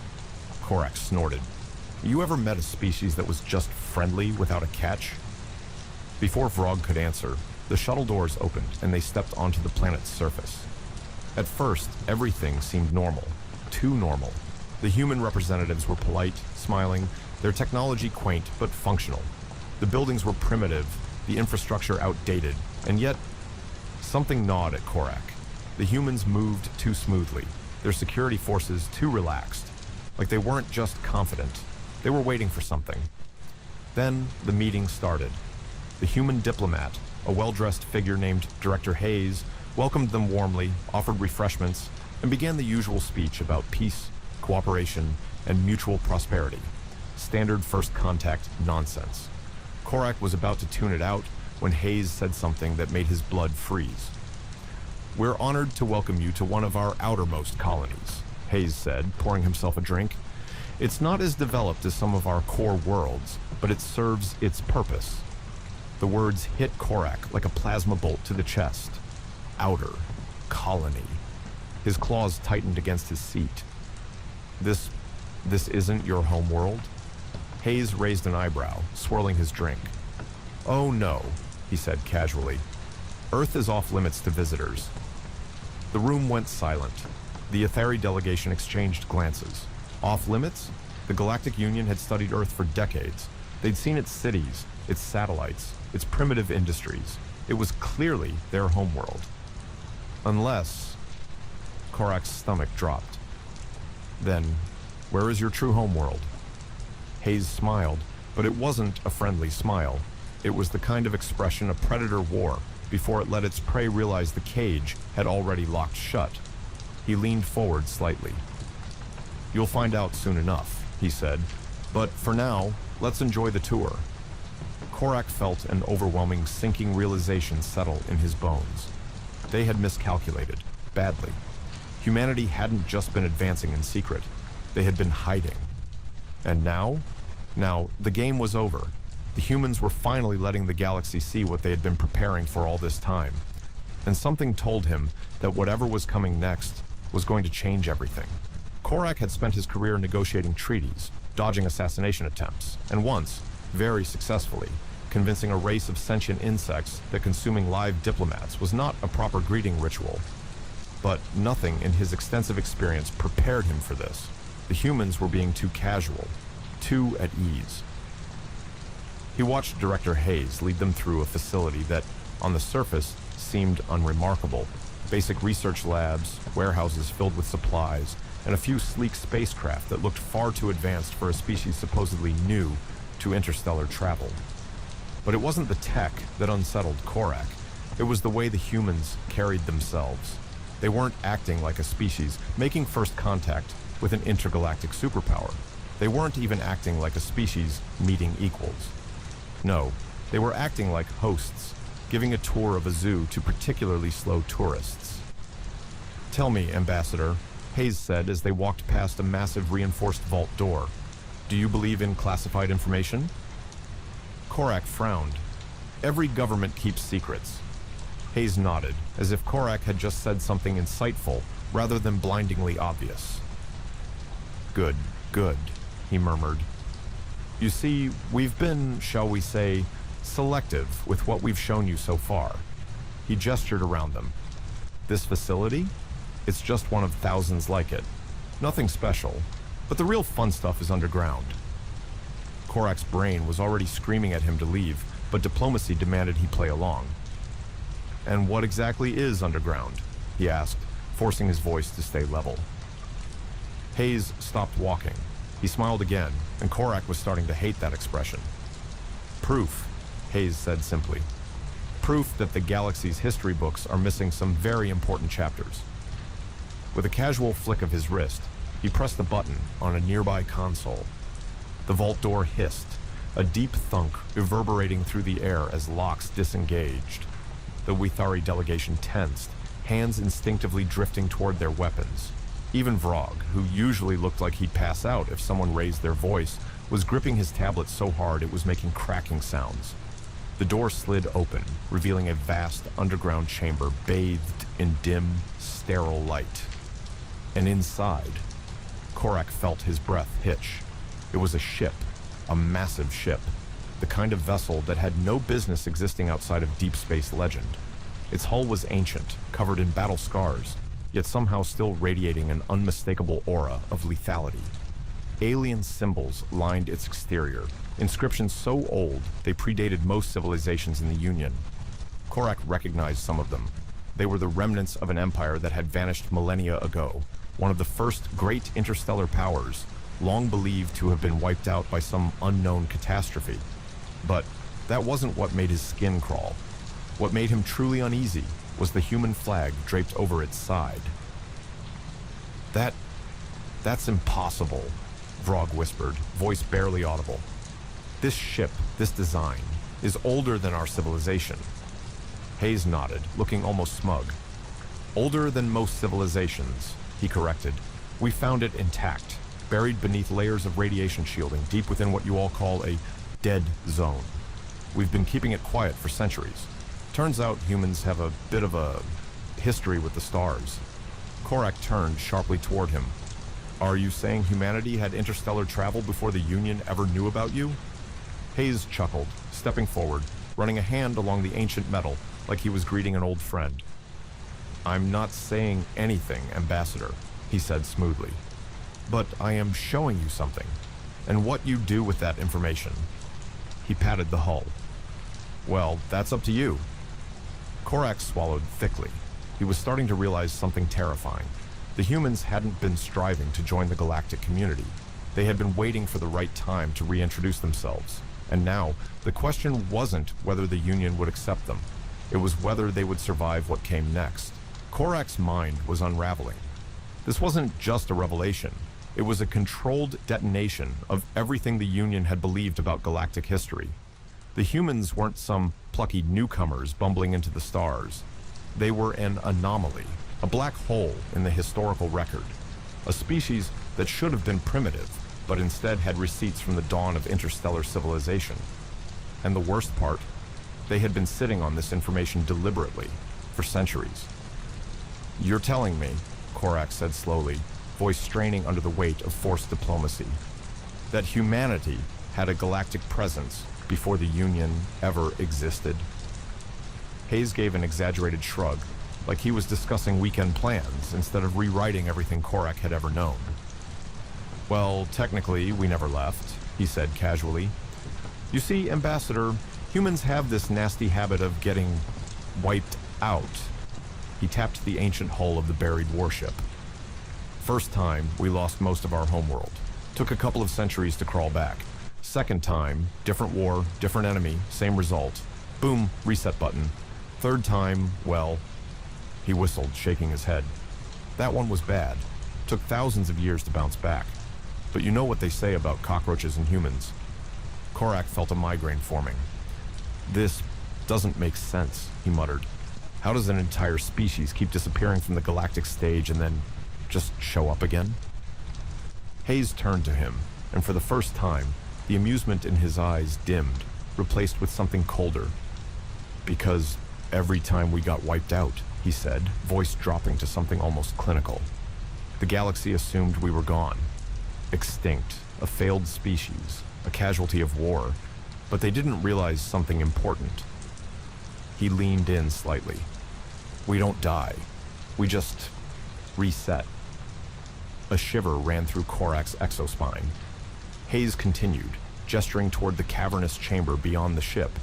C: Korak snorted. "You ever met a species that was just friendly without a catch?" Before Vrog could answer, the shuttle doors opened and they stepped onto the planet's surface. At first, everything seemed normal. Too normal. The human representatives were polite, smiling, their technology quaint but functional. The buildings were primitive, the infrastructure outdated, and yet something gnawed at Korak. The humans moved too smoothly, their security forces too relaxed. Like they weren't just confident, they were waiting for something. Then the meeting started. The human diplomat, a well-dressed figure named Director Hayes, welcomed them warmly, offered refreshments, and began the usual speech about peace, cooperation, and mutual prosperity. Standard first contact nonsense. Korak was about to tune it out when Hayes said something that made his blood freeze. "We're honored to welcome you to one of our outermost colonies," Hayes said, pouring himself a drink. "It's not as developed as some of our core worlds, but it serves its purpose." The words hit Korak like a plasma bolt to the chest. Outer colony. His claws tightened against his seat. This isn't your home world?" Hayes raised an eyebrow, swirling his drink. "Oh no," he said casually. "Earth is off limits to visitors." The room went silent. The Ethari delegation exchanged glances. Off limits? The Galactic Union had studied Earth for decades. They'd seen its cities, its satellites, its primitive industries. It was clearly their homeworld. Unless... Korak's stomach dropped. "Then, where is your true homeworld?" Hayes smiled, but it wasn't a friendly smile. It was the kind of expression a predator wore before it let its prey realize the cage had already locked shut. He leaned forward slightly. "You'll find out soon enough," he said. "But for now, let's enjoy the tour." Korak felt an overwhelming sinking realization settle in his bones. They had miscalculated, badly. Humanity hadn't just been advancing in secret. They had been hiding. And now? Now, the game was over. The humans were finally letting the galaxy see what they had been preparing for all this time. And something told him that whatever was coming next was going to change everything. Korak had spent his career negotiating treaties, dodging assassination attempts, and once, very successfully, convincing a race of sentient insects that consuming live diplomats was not a proper greeting ritual. But nothing in his extensive experience prepared him for this. The humans were being too casual, too at ease. He watched Director Hayes lead them through a facility that, on the surface, seemed unremarkable. Basic research labs, warehouses filled with supplies, and a few sleek spacecraft that looked far too advanced for a species supposedly new to interstellar travel. But it wasn't the tech that unsettled Korak. It was the way the humans carried themselves. They weren't acting like a species, making first contact with an intergalactic superpower. They weren't even acting like a species meeting equals. No, they were acting like hosts, giving a tour of a zoo to particularly slow tourists. "Tell me, Ambassador," Hayes said as they walked past a massive reinforced vault door, "do you believe in classified information?" Korak frowned. "Every government keeps secrets." Hayes nodded, as if Korak had just said something insightful rather than blindingly obvious. Good, he murmured. "You see, we've been, shall we say, selective with what we've shown you so far." He gestured around them. "This facility? It's just one of thousands like it. Nothing special, but the real fun stuff is underground." Korak's brain was already screaming at him to leave, but diplomacy demanded he play along. "And what exactly is underground?" he asked, forcing his voice to stay level. Hayes stopped walking. He smiled again, and Korak was starting to hate that expression. "Proof," Hayes said simply. "Proof that the galaxy's history books are missing some very important chapters." With a casual flick of his wrist, he pressed a button on a nearby console. The vault door hissed, a deep thunk reverberating through the air as locks disengaged. The Withari delegation tensed, hands instinctively drifting toward their weapons. Even Vrog, who usually looked like he'd pass out if someone raised their voice, was gripping his tablet so hard it was making cracking sounds. The door slid open, revealing a vast underground chamber bathed in dim, sterile light. And inside, Korak felt his breath hitch. It was a ship, a massive ship, the kind of vessel that had no business existing outside of deep space legend. Its hull was ancient, covered in battle scars, yet somehow still radiating an unmistakable aura of lethality. Alien symbols lined its exterior, inscriptions so old they predated most civilizations in the Union. Korak recognized some of them. They were the remnants of an empire that had vanished millennia ago, one of the first great interstellar powers, long believed to have been wiped out by some unknown catastrophe. But that wasn't what made his skin crawl. What made him truly uneasy was the human flag draped over its side. That's impossible," Vrog whispered, voice barely audible. "This ship, this design, is older than our civilization." Hayes nodded, looking almost smug. "Older than most civilizations," he corrected. "We found it intact, buried beneath layers of radiation shielding deep within what you all call a dead zone. We've been keeping it quiet for centuries. Turns out humans have a bit of a history with the stars." Korak turned sharply toward him. "Are you saying humanity had interstellar travel before the Union ever knew about you?" Hayes chuckled, stepping forward, running a hand along the ancient metal like he was greeting an old friend. "I'm not saying anything, Ambassador," he said smoothly. "But I am showing you something, and what you do with that information." He patted the hull. "Well, that's up to you." Korak swallowed thickly. He was starting to realize something terrifying. The humans hadn't been striving to join the galactic community. They had been waiting for the right time to reintroduce themselves. And now, the question wasn't whether the Union would accept them. It was whether they would survive what came next. Korak's mind was unraveling. This wasn't just a revelation. It was a controlled detonation of everything the Union had believed about galactic history. The humans weren't some plucky newcomers bumbling into the stars. They were an anomaly, a black hole in the historical record, a species that should have been primitive, but instead had receipts from the dawn of interstellar civilization. And the worst part, they had been sitting on this information deliberately for centuries. "You're telling me," Korak said slowly, voice straining under the weight of forced diplomacy, "that humanity had a galactic presence before the Union ever existed?" Hayes gave an exaggerated shrug, like he was discussing weekend plans instead of rewriting everything Korak had ever known. "Well, technically, we never left," he said casually. "You see, Ambassador, humans have this nasty habit of getting wiped out." He tapped the ancient hull of the buried warship. "First time, we lost most of our homeworld. Took a couple of centuries to crawl back. Second time, different war, different enemy, same result. Boom, reset button. Third time, well," he whistled, shaking his head. "That one was bad. Took thousands of years to bounce back. But you know what they say about cockroaches and humans." Korak felt a migraine forming. "This doesn't make sense," he muttered. "How does an entire species keep disappearing from the galactic stage and then just show up again?" Hayes turned to him, and for the first time, the amusement in his eyes dimmed, replaced with something colder. "Because every time we got wiped out," he said, voice dropping to something almost clinical, "the galaxy assumed we were gone. Extinct, a failed species, a casualty of war, but they didn't realize something important." He leaned in slightly. "We don't die. We just reset." A shiver ran through Korak's exospine. Hayes continued, gesturing toward the cavernous chamber beyond the ship.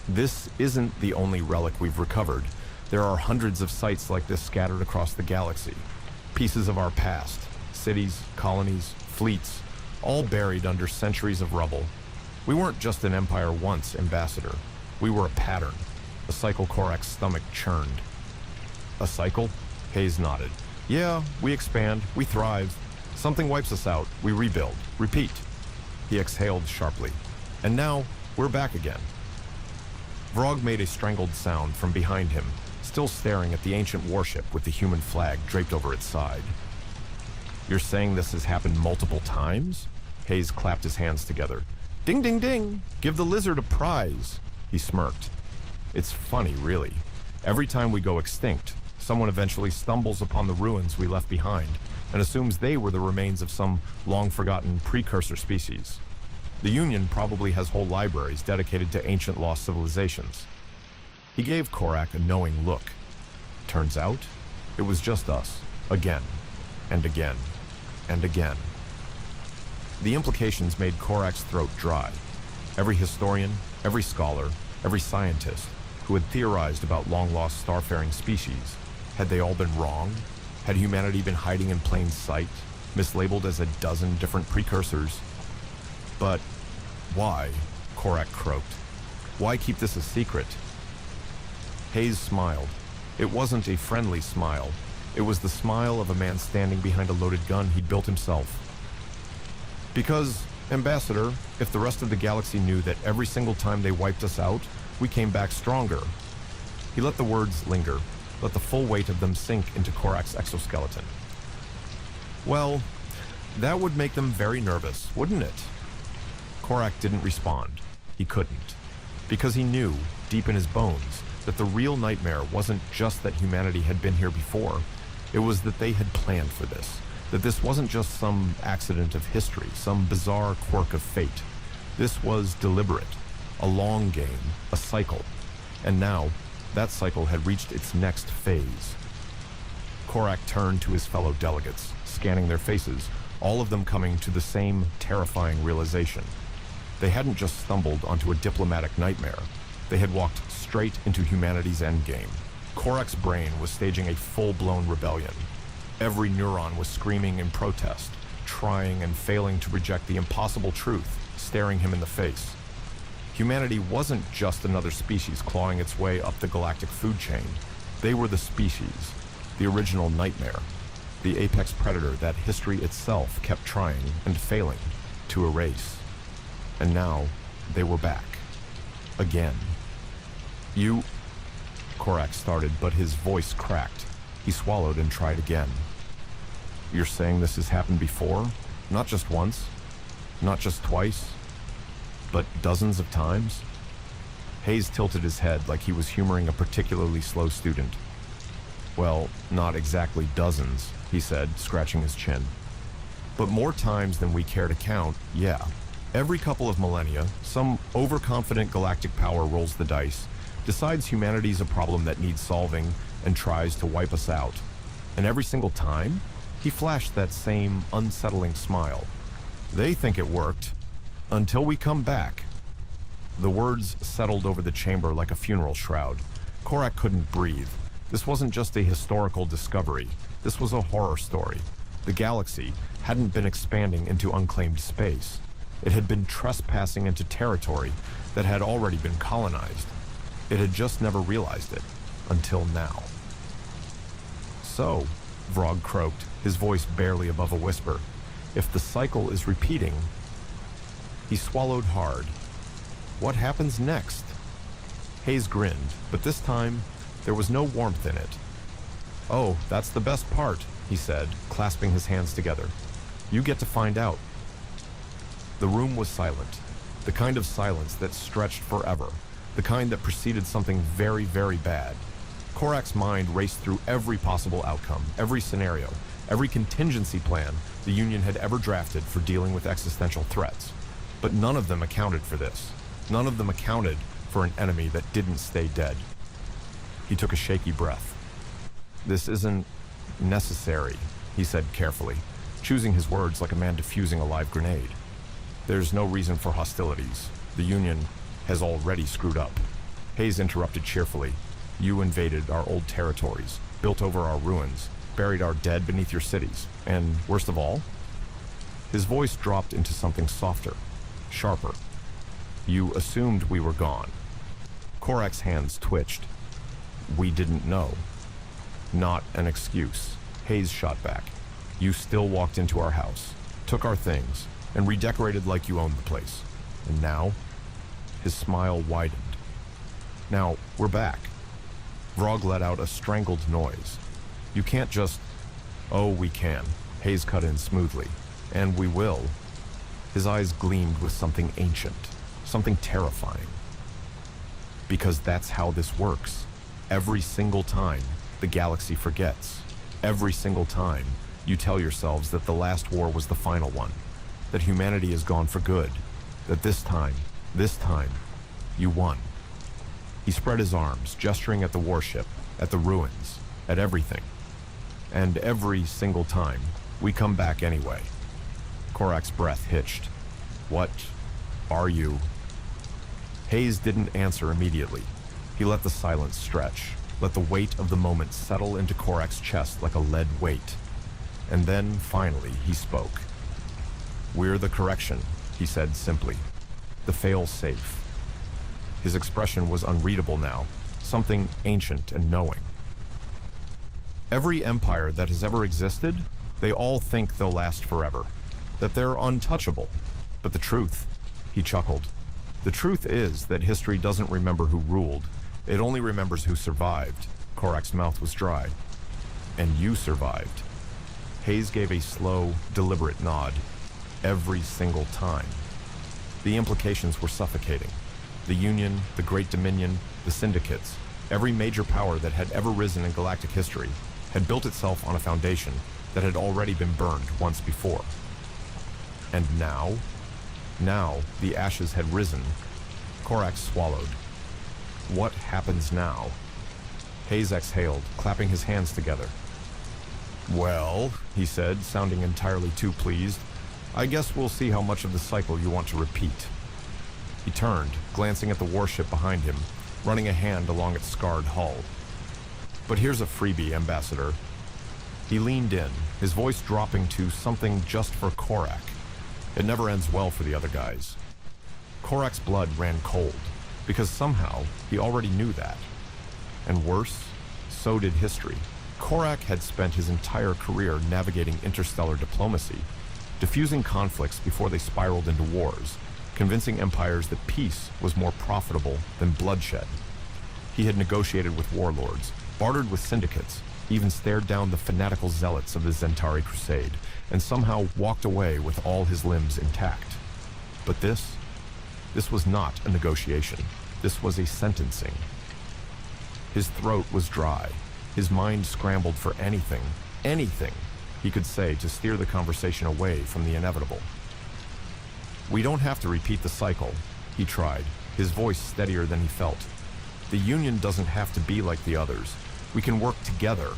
C: "This isn't the only relic we've recovered. There are hundreds of sites like this scattered across the galaxy. Pieces of our past, cities, colonies, fleets, all buried under centuries of rubble. We weren't just an empire once, Ambassador. We were a pattern." A cycle Korak's stomach churned. "A cycle?" Hayes nodded. "Yeah, we expand, we thrive. Something wipes us out, we rebuild, repeat." He exhaled sharply. "And now, we're back again." Vrog made a strangled sound from behind him, still staring at the ancient warship with the human flag draped over its side. "You're saying this has happened multiple times?" Hayes clapped his hands together. "Ding, ding, ding! Give the lizard a prize!" He smirked. "It's funny, really. Every time we go extinct, someone eventually stumbles upon the ruins we left behind and assumes they were the remains of some long-forgotten precursor species. The Union probably has whole libraries dedicated to ancient lost civilizations." He gave Korak a knowing look. Turns out, it was just us, again, and again, and again. The implications made Korak's throat dry. Every historian, every scholar, every scientist who had theorized about long-lost starfaring species, had they all been wrong? Had humanity been hiding in plain sight, mislabeled as a dozen different precursors? But why? Korak croaked. Why keep this a secret? Hayes smiled. It wasn't a friendly smile. It was the smile of a man standing behind a loaded gun he'd built himself. "Because, Ambassador, if the rest of the galaxy knew that every single time they wiped us out, we came back stronger." He let the words linger, let the full weight of them sink into Korak's exoskeleton. "Well, that would make them very nervous, wouldn't it?" Korak didn't respond. He couldn't. Because he knew, deep in his bones, that the real nightmare wasn't just that humanity had been here before. It was that they had planned for this. That this wasn't just some accident of history, some bizarre quirk of fate. This was deliberate, a long game, a cycle. And now, that cycle had reached its next phase. Korak turned to his fellow delegates, scanning their faces, all of them coming to the same terrifying realization. They hadn't just stumbled onto a diplomatic nightmare. They had walked straight into humanity's endgame. Korak's brain was staging a full-blown rebellion. Every neuron was screaming in protest, trying and failing to reject the impossible truth staring him in the face. Humanity wasn't just another species clawing its way up the galactic food chain. They were the species, the original nightmare, the apex predator that history itself kept trying and failing to erase. And now, they were back. Again. "You..." Korak started, but his voice cracked. He swallowed and tried again. "You're saying this has happened before? Not just once? Not just twice?" but dozens of times? Hayes tilted his head like he was humoring a particularly slow student. Well, not exactly dozens, he said, scratching his chin. But more times than we care to count, yeah. Every couple of millennia, some overconfident galactic power rolls the dice, decides humanity's a problem that needs solving, and tries to wipe us out. And every single time, he flashed that same unsettling smile. They think it worked, until we come back. The words settled over the chamber like a funeral shroud. Korak couldn't breathe. This wasn't just a historical discovery. This was a horror story. The galaxy hadn't been expanding into unclaimed space. It had been trespassing into territory that had already been colonized. It had just never realized it, until now. So, Vrog croaked, his voice barely above a whisper, if the cycle is repeating... He swallowed hard. What happens next? Hayes grinned, but this time, there was no warmth in it. Oh, that's the best part, he said, clasping his hands together. You get to find out. The room was silent, the kind of silence that stretched forever, the kind that preceded something very, very bad. Korak's mind raced through every possible outcome, every scenario, every contingency plan the Union had ever drafted for dealing with existential threats. But none of them accounted for this. None of them accounted for an enemy that didn't stay dead. He took a shaky breath. This isn't necessary, he said carefully, choosing his words like a man defusing a live grenade. There's no reason for hostilities. The Union has already screwed up. Hayes interrupted cheerfully. You invaded our old territories, built over our ruins, buried our dead beneath your cities, and worst of all, his voice dropped into something softer, sharper. You assumed we were gone. Korak's hands twitched. We didn't know. Not an excuse. Hayes shot back. You still walked into our house, took our things, and redecorated like you owned the place. And now, his smile widened. Now, we're back. Vrog let out a strangled noise. You can't just... Oh, we can. Hayes cut in smoothly. And we will. His eyes gleamed with something ancient, something terrifying. Because that's how this works. Every single time, the galaxy forgets. Every single time, you tell yourselves that the last war was the final one, that humanity is gone for good, that this time, you won. He spread his arms, gesturing at the warship, at the ruins, at everything. And every single time, we come back anyway. Korak's breath hitched. What are you? Hayes didn't answer immediately. He let the silence stretch, let the weight of the moment settle into Korak's chest like a lead weight. And then, finally, he spoke. We're the correction, he said simply. The fail-safe. His expression was unreadable now, something ancient and knowing. Every empire that has ever existed, they all think they'll last forever, that they're untouchable. But the truth, he chuckled, the truth is that history doesn't remember who ruled, it only remembers who survived. Korak's mouth was dry. And you survived. Hayes gave a slow, deliberate nod. Every single time. The implications were suffocating. The Union, the Great Dominion, the Syndicates, every major power that had ever risen in galactic history had built itself on a foundation that had already been burned once before. And now the ashes had risen. Korak swallowed. What happens now? Hayes exhaled, clapping his hands together. Well, he said, sounding entirely too pleased, I guess we'll see how much of the cycle you want to repeat. He turned, glancing at the warship behind him, running a hand along its scarred hull. But here's a freebie, Ambassador. He leaned in, his voice dropping to something just for Korak. It never ends well for the other guys. Korak's blood ran cold, because somehow he already knew that. And worse, so did history. Korak had spent his entire career navigating interstellar diplomacy, diffusing conflicts before they spiraled into wars, convincing empires that peace was more profitable than bloodshed. He had negotiated with warlords, bartered with syndicates, even stared down the fanatical zealots of the Zentari Crusade, and somehow walked away with all his limbs intact. But this This was not a negotiation. This was a sentencing. His throat was dry. His mind scrambled for anything he could say to steer the conversation away from the inevitable. "We don't have to repeat the cycle," he tried, his voice steadier than he felt. "The Union doesn't have to be like the others. We can work together."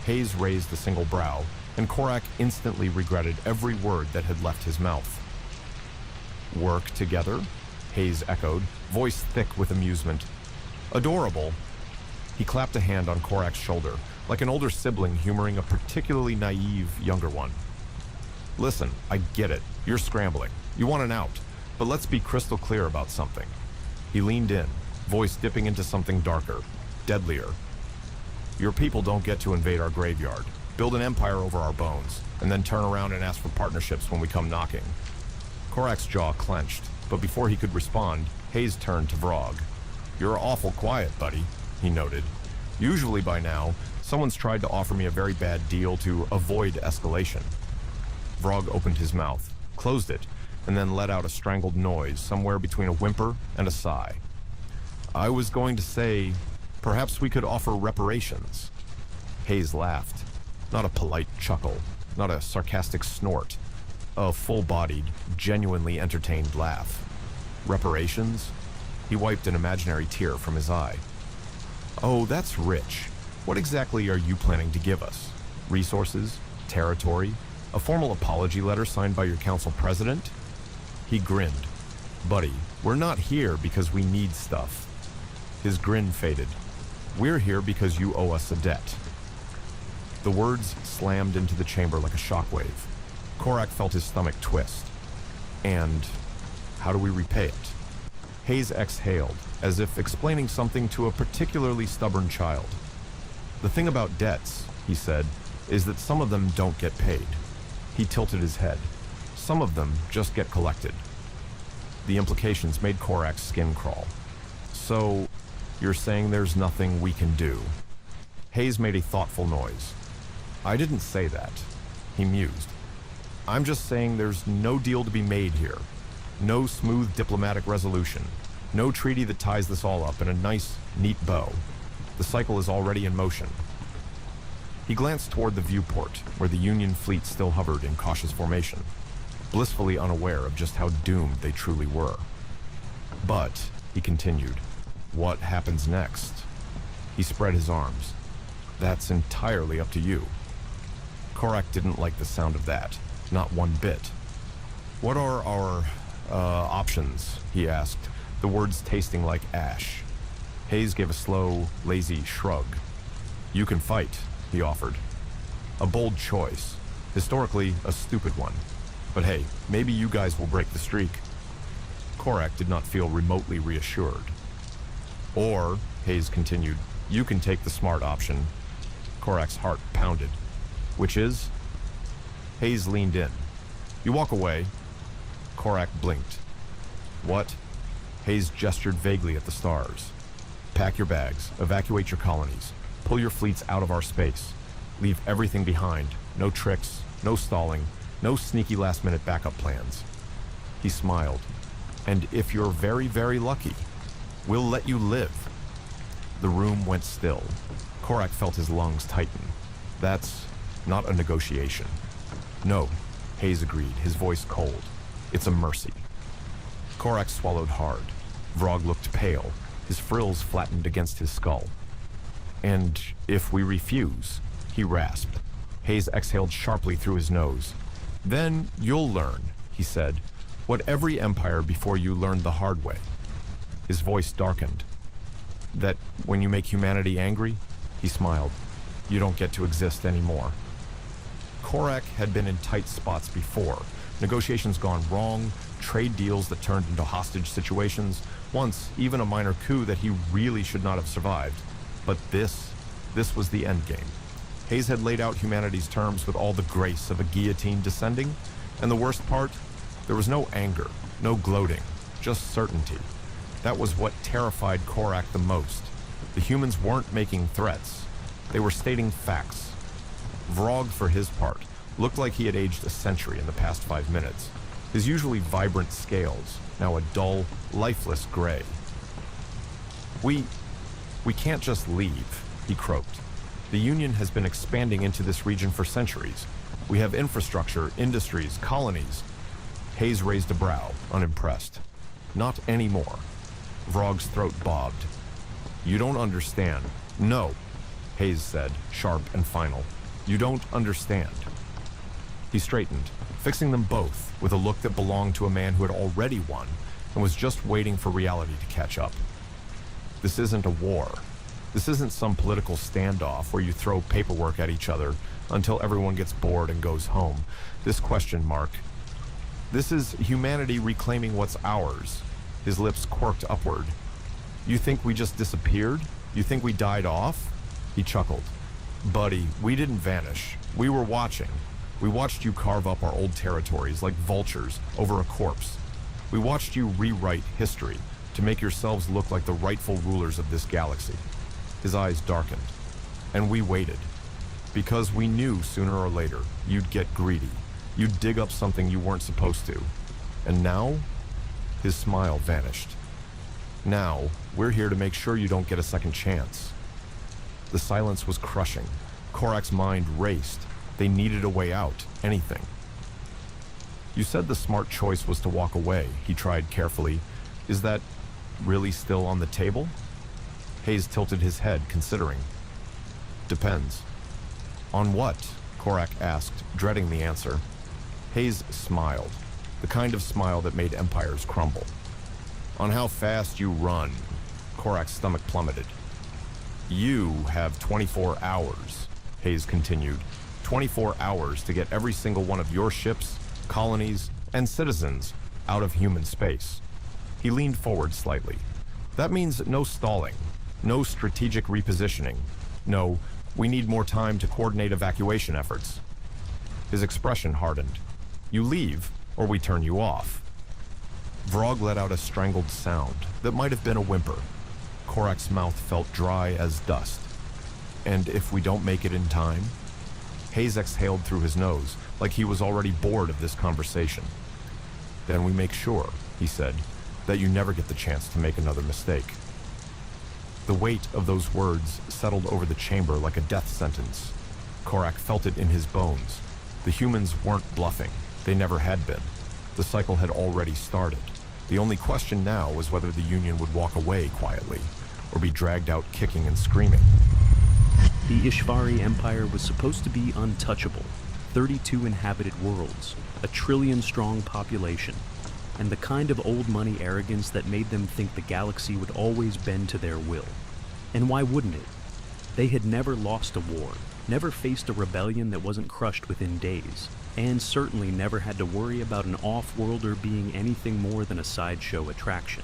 C: Hayes raised a single brow, and Korak instantly regretted every word that had left his mouth. "Work together?" Hayes echoed, voice thick with amusement. "Adorable." He clapped a hand on Korak's shoulder, like an older sibling humoring a particularly naive younger one. "Listen, I get it. You're scrambling. You want an out. But let's be crystal clear about something." He leaned in, voice dipping into something darker, deadlier. "Your people don't get to invade our graveyard, build an empire over our bones, and then turn around and ask for partnerships when we come knocking." Korak's jaw clenched, but before he could respond, Hayes turned to Vrog. "You're awful quiet, buddy," he noted. "Usually by now, someone's tried to offer me a very bad deal to avoid escalation." Vrog opened his mouth, closed it, and then let out a strangled noise somewhere between a whimper and a sigh. "I was going to say, perhaps we could offer reparations." Hayes laughed. Not a polite chuckle, not a sarcastic snort. A full-bodied, genuinely entertained laugh. "Reparations?" He wiped an imaginary tear from his eye. "Oh, that's rich. What exactly are you planning to give us? Resources? Territory? A formal apology letter signed by your council president?" He grinned. "Buddy, we're not here because we need stuff." His grin faded. "We're here because you owe us a debt." The words slammed into the chamber like a shockwave. Korak felt his stomach twist. "And how do we repay it?" Hayes exhaled, as if explaining something to a particularly stubborn child. "The thing about debts," he said, "is that some of them don't get paid." He tilted his head. "Some of them just get collected." The implications made Korak's skin crawl. "So, you're saying there's nothing we can do?" Hayes made a thoughtful noise. "I didn't say that," he mused. "I'm just saying there's no deal to be made here. No smooth diplomatic resolution. No treaty that ties this all up in a nice, neat bow. The cycle is already in motion." He glanced toward the viewport, where the Union fleet still hovered in cautious formation, blissfully unaware of just how doomed they truly were. "But," he continued, "what happens next?" He spread his arms. "That's entirely up to you." Korak didn't like the sound of that, not one bit. "What are our, options?" he asked, the words tasting like ash. Hayes gave a slow, lazy shrug. "You can fight," he offered. A bold choice, historically a stupid one. But hey, maybe you guys will break the streak. Korak did not feel remotely reassured. "Or," Hayes continued, "you can take the smart option." Korak's heart pounded. "Which is?" Hayes leaned in. "You walk away." Korak blinked. "What?" Hayes gestured vaguely at the stars. "Pack your bags, evacuate your colonies, pull your fleets out of our space. Leave everything behind, no tricks, no stalling, no sneaky last-minute backup plans." He smiled. "And if you're very, very lucky, we'll let you live." The room went still. Korak felt his lungs tighten. "That's not a negotiation." "No," Hayes agreed, his voice cold. "It's a mercy." Korak swallowed hard. Vrog looked pale, his frills flattened against his skull. "And if we refuse?" he rasped. Hayes exhaled sharply through his nose. "Then you'll learn," he said, "what every empire before you learned the hard way." His voice darkened. "That when you make humanity angry," he smiled, "you don't get to exist anymore." Korak had been in tight spots before. Negotiations gone wrong, trade deals that turned into hostage situations, once even a minor coup that he really should not have survived. But this was the endgame. Hayes had laid out humanity's terms with all the grace of a guillotine descending, and the worst part, there was no anger, no gloating, just certainty. That was what terrified Korak the most. The humans weren't making threats. They were stating facts. Vrog, for his part, looked like he had aged a century in the past 5 minutes. his usually vibrant scales now a dull, lifeless gray. We can't just leave, he croaked. The Union has been expanding into this region for centuries. We have infrastructure, industries, colonies. Hayes raised a brow, unimpressed. Not anymore. Vrog's throat bobbed. You don't understand. No, Hayes said, sharp and final. You don't understand. He straightened, fixing them both with a look that belonged to a man who had already won and was just waiting for reality to catch up. This isn't a war. This isn't some political standoff where you throw paperwork at each other until everyone gets bored and goes home. This question mark. This is humanity reclaiming what's ours. His lips quirked upward. You think we just disappeared? You think we died off? He chuckled. Buddy, we didn't vanish. We were watching. We watched you carve up our old territories like vultures over a corpse. We watched you rewrite history to make yourselves look like the rightful rulers of this galaxy. His eyes darkened. And we waited. Because we knew sooner or later you'd get greedy. You'd dig up something you weren't supposed to. And now, his smile vanished. Now, we're here to make sure you don't get a second chance. The silence was crushing. Korak's mind raced. They needed a way out, anything. You said the smart choice was to walk away, he tried carefully. Is that really still on the table? Hayes tilted his head, considering. Depends. On what? Korak asked, dreading the answer. Hayes smiled, the kind of smile that made empires crumble. On how fast you run. Korak's stomach plummeted. You have 24 hours, Hayes continued. 24 hours to get every single one of your ships, colonies, and citizens out of human space. He leaned forward slightly. That means no stalling, no strategic repositioning. No, we need more time to coordinate evacuation efforts. His expression hardened. You leave, or we turn you off. Vrog let out a strangled sound that might have been a whimper. Korak's mouth felt dry as dust. And if we don't make it in time? Hayes exhaled through his nose, like he was already bored of this conversation. Then we make sure, he said, that you never get the chance to make another mistake. The weight of those words settled over the chamber like a death sentence. Korak felt it in his bones. The humans weren't bluffing. They never had been. The cycle had already started. The only question now was whether the Union would walk away quietly, or be dragged out kicking and screaming.
D: The Ishvari Empire was supposed to be untouchable. 32 inhabited worlds, a trillion-strong population, and the kind of old-money arrogance that made them think the galaxy would always bend to their will. And why wouldn't it? They had never lost a war, never faced a rebellion that wasn't crushed within days, and certainly never had to worry about an off-worlder being anything more than a sideshow attraction.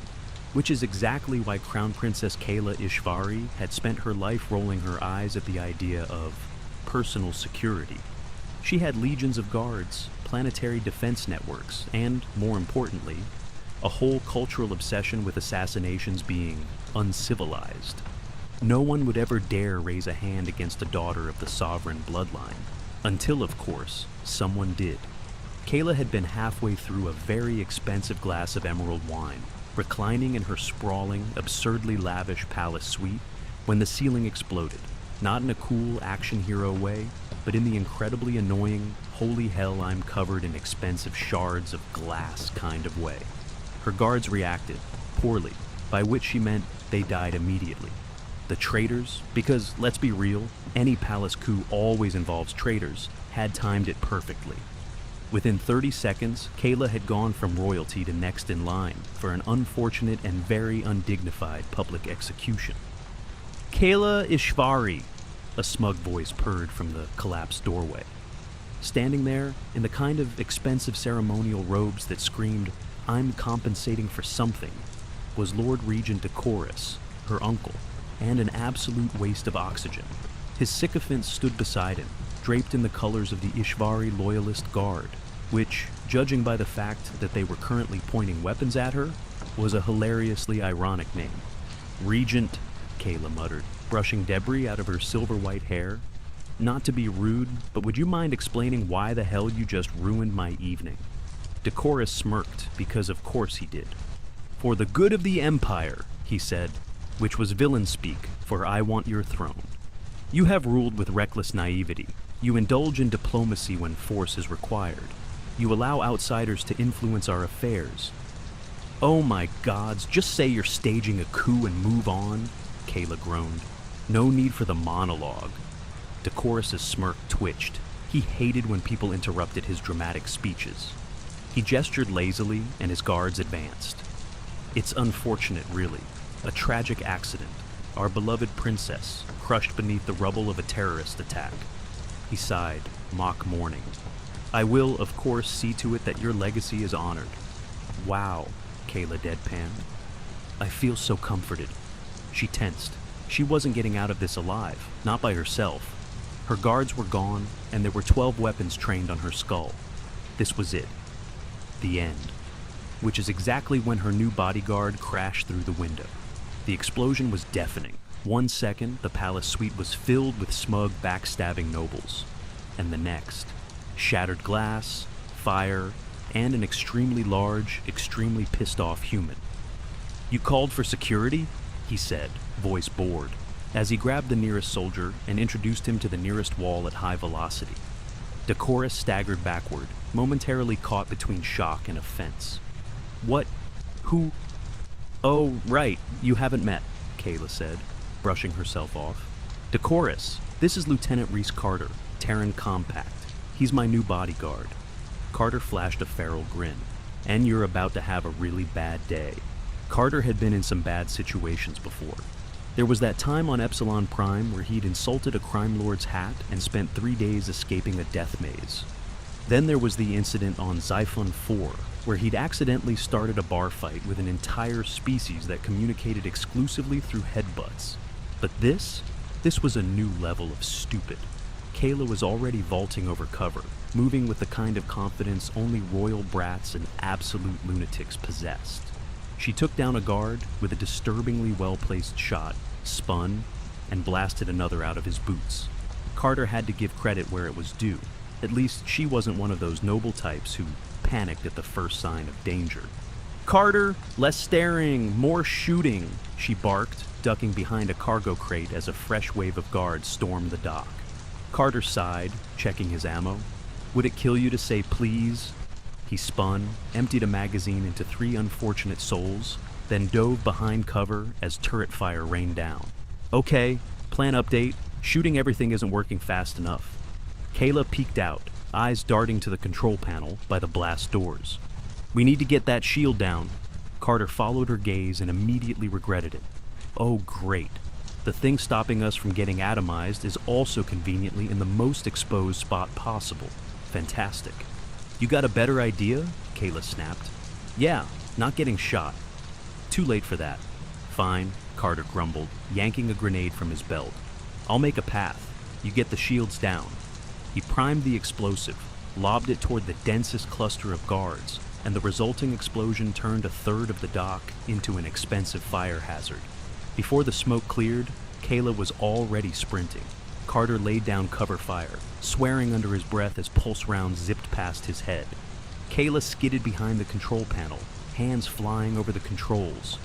D: Which is exactly why Crown Princess Kayla Ishvari had spent her life rolling her eyes at the idea of personal security. She had legions of guards, planetary defense networks, and, more importantly, a whole cultural obsession with assassinations being uncivilized. No one would ever dare raise a hand against a daughter of the sovereign bloodline, until, of course, someone did. Kayla had been halfway through a very expensive glass of emerald wine, reclining in her sprawling, absurdly lavish palace suite, when the ceiling exploded, not in a cool action hero way, but in the incredibly annoying, holy hell I'm covered in expensive shards of glass kind of way. Her guards reacted, poorly, by which she meant they died immediately. The traitors, because let's be real, any palace coup always involves traitors, had timed it perfectly. Within 30 seconds, Kayla had gone from royalty to next in line for an unfortunate and very undignified public execution. Kayla Ishvari, a smug voice purred from the collapsed doorway. Standing there, in the kind of expensive ceremonial robes that screamed, "I'm compensating for something," was Lord Regent Decorus, her uncle, and an absolute waste of oxygen. His sycophant stood beside him, draped in the colors of the Ishvari Loyalist Guard, which, judging by the fact that they were currently pointing weapons at her, was a hilariously ironic name. Regent, Kayla muttered, brushing debris out of her silver-white hair. Not to be rude, but would you mind explaining why the hell you just ruined my evening? Decorus smirked, because of course he did. "For the good of the Empire," he said, which was villain speak for "I want your throne." "You have ruled with reckless naivety. You indulge in diplomacy when force is required. You allow outsiders to influence our affairs." "Oh my gods, just say you're staging a coup and move on," Kayla groaned. "No need for the monologue." Decorus's smirk twitched. He hated when people interrupted his dramatic speeches. He gestured lazily, and his guards advanced. "It's unfortunate, really. A tragic accident. Our beloved princess, crushed beneath the rubble of a terrorist attack." He sighed, mock mourning. "I will, of course, see to it that your legacy is honored." "Wow," Kayla deadpanned. "I feel so comforted." She tensed. She wasn't getting out of this alive, not by herself. Her guards were gone, and there were 12 weapons trained on her skull. This was it. The end. Which is exactly when her new bodyguard crashed through the window. The explosion was deafening. 1 second, the palace suite was filled with smug, backstabbing nobles. And the next, shattered glass, fire, and an extremely large, extremely pissed-off human. "You called for security?" he said, voice bored, as he grabbed the nearest soldier and introduced him to the nearest wall at high velocity. Decorus staggered backward, momentarily caught between shock and offense. "What? Who?" "Oh, right, you haven't met," Kayla said, brushing herself off. "Decorus, this is Lieutenant Reese Carter, Terran Compact. He's my new bodyguard." Carter flashed a feral grin. "And you're about to have a really bad day." Carter had been in some bad situations before. There was that time on Epsilon Prime where he'd insulted a crime lord's hat and spent 3 days escaping a death maze. Then there was the incident on Xiphon 4, where he'd accidentally started a bar fight with an entire species that communicated exclusively through headbutts. But this was a new level of stupid. Kayla was already vaulting over cover, moving with the kind of confidence only royal brats and absolute lunatics possessed. She took down a guard with a disturbingly well-placed shot, spun, and blasted another out of his boots. Carter had to give credit where it was due. At least she wasn't one of those noble types who panicked at the first sign of danger. "Carter, less staring, more shooting," she barked, ducking behind a cargo crate as a fresh wave of guards stormed the dock. Carter sighed, checking his ammo. "Would it kill you to say please?" He spun, emptied a magazine into 3 unfortunate souls, then dove behind cover as turret fire rained down. "Okay, plan update. Shooting everything isn't working fast enough." Kayla peeked out, eyes darting to the control panel by the blast doors. "We need to get that shield down." Carter followed her gaze and immediately regretted it. "Oh, great. The thing stopping us from getting atomized is also conveniently in the most exposed spot possible. Fantastic." "You got a better idea?" Kayla snapped. "Yeah, not getting shot." "Too late for that." "Fine," Carter grumbled, yanking a grenade from his belt. "I'll make a path. You get the shields down." He primed the explosive, lobbed it toward the densest cluster of guards, and the resulting explosion turned a third of the dock into an expensive fire hazard. Before the smoke cleared, Kayla was already sprinting. Carter laid down cover fire, swearing under his breath as pulse rounds zipped past his head. Kayla skidded behind the control panel, hands flying over the controls.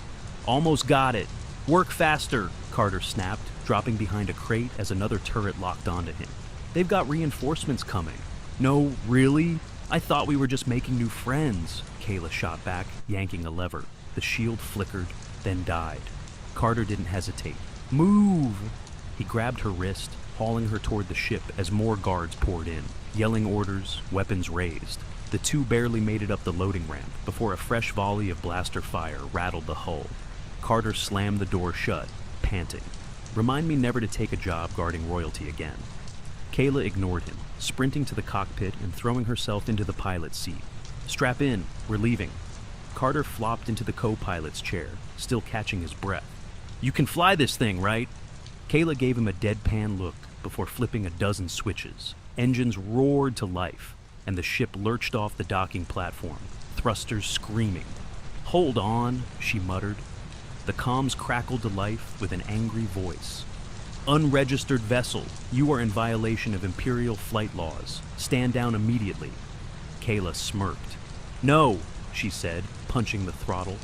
D: "Almost got it. Work faster," Carter snapped, dropping behind a crate as another turret locked onto him. "They've got reinforcements coming." "No, really? I thought we were just making new friends," Kayla shot back, yanking a lever. The shield flickered, then died. Carter didn't hesitate. "Move!" He grabbed her wrist, hauling her toward the ship as more guards poured in, yelling orders, weapons raised. The 2 barely made it up the loading ramp before a fresh volley of blaster fire rattled the hull. Carter slammed the door shut, panting. "Remind me never to take a job guarding royalty again." Kayla ignored him, sprinting to the cockpit and throwing herself into the pilot's seat. "Strap in, we're leaving." Carter flopped into the co-pilot's chair, still catching his breath. "You can fly this thing, right?" Kayla gave him a deadpan look before flipping a dozen switches. Engines roared to life, and the ship lurched off the docking platform, thrusters screaming. "Hold on," she muttered. The comms crackled to life with an angry voice. "Unregistered vessel, you are in violation of Imperial flight laws. Stand down immediately." Kayla smirked. No, she said, punching the throttle.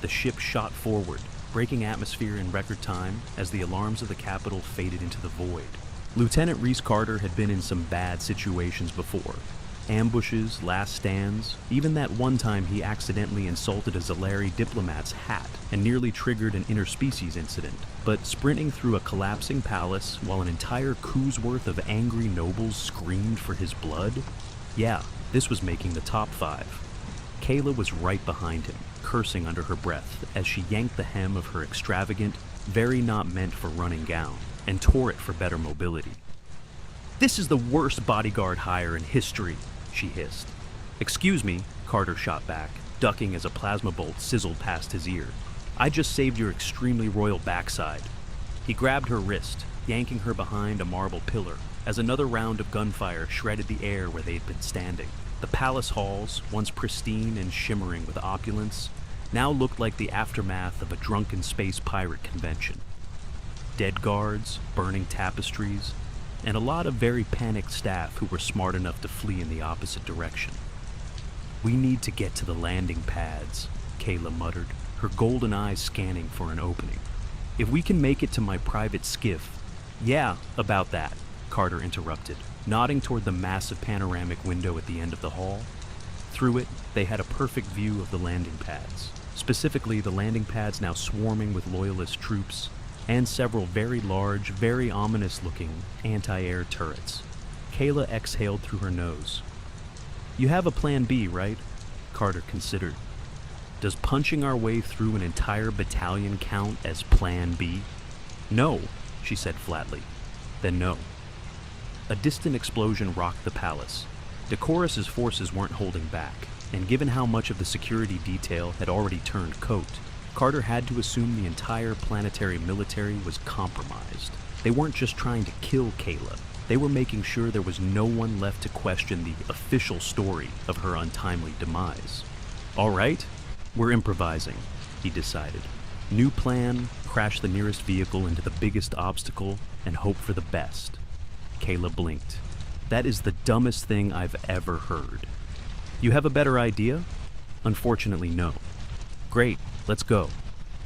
D: The ship shot forward, breaking atmosphere in record time as the alarms of the Capitol faded into the void. Lieutenant Reese Carter had been in some bad situations before. Ambushes, last stands, even that one time he accidentally insulted a Zalari diplomat's hat and nearly triggered an interspecies incident. But sprinting through a collapsing palace while an entire coup's worth of angry nobles screamed for his blood? Yeah, this was making the top 5. Kayla was right behind him, cursing under her breath as she yanked the hem of her extravagant, very not meant for running gown, and tore it for better mobility. "This is the worst bodyguard hire in history," she hissed. "Excuse me," Carter shot back, ducking as a plasma bolt sizzled past his ear. "I just saved your extremely royal backside." He grabbed her wrist, yanking her behind a marble pillar, as another round of gunfire shredded the air where they'd been standing. The palace halls, once pristine and shimmering with opulence, now looked like the aftermath of a drunken space pirate convention. Dead guards, burning tapestries, and a lot of very panicked staff who were smart enough to flee in the opposite direction. "We need to get to the landing pads," Kayla muttered, her golden eyes scanning for an opening. "If we can make it to my private skiff—" "Yeah, about that," Carter interrupted, nodding toward the massive panoramic window at the end of the hall. Through it, they had a perfect view of the landing pads, specifically the landing pads now swarming with loyalist troops, and several very large, very ominous-looking anti-air turrets. Kayla exhaled through her nose. "You have a plan B, right?" Carter considered. "Does punching our way through an entire battalion count as plan B?" "No," she said flatly. "Then no." A distant explosion rocked the palace. Decorus's forces weren't holding back, and given how much of the security detail had already turned coat, Carter had to assume the entire planetary military was compromised. They weren't just trying to kill Kayla, they were making sure there was no one left to question the official story of her untimely demise. "All right, we're improvising," he decided. "New plan, crash the nearest vehicle into the biggest obstacle, and hope for the best." Kayla blinked. "That is the dumbest thing I've ever heard." "You have a better idea?" "Unfortunately, no." "Great, let's go."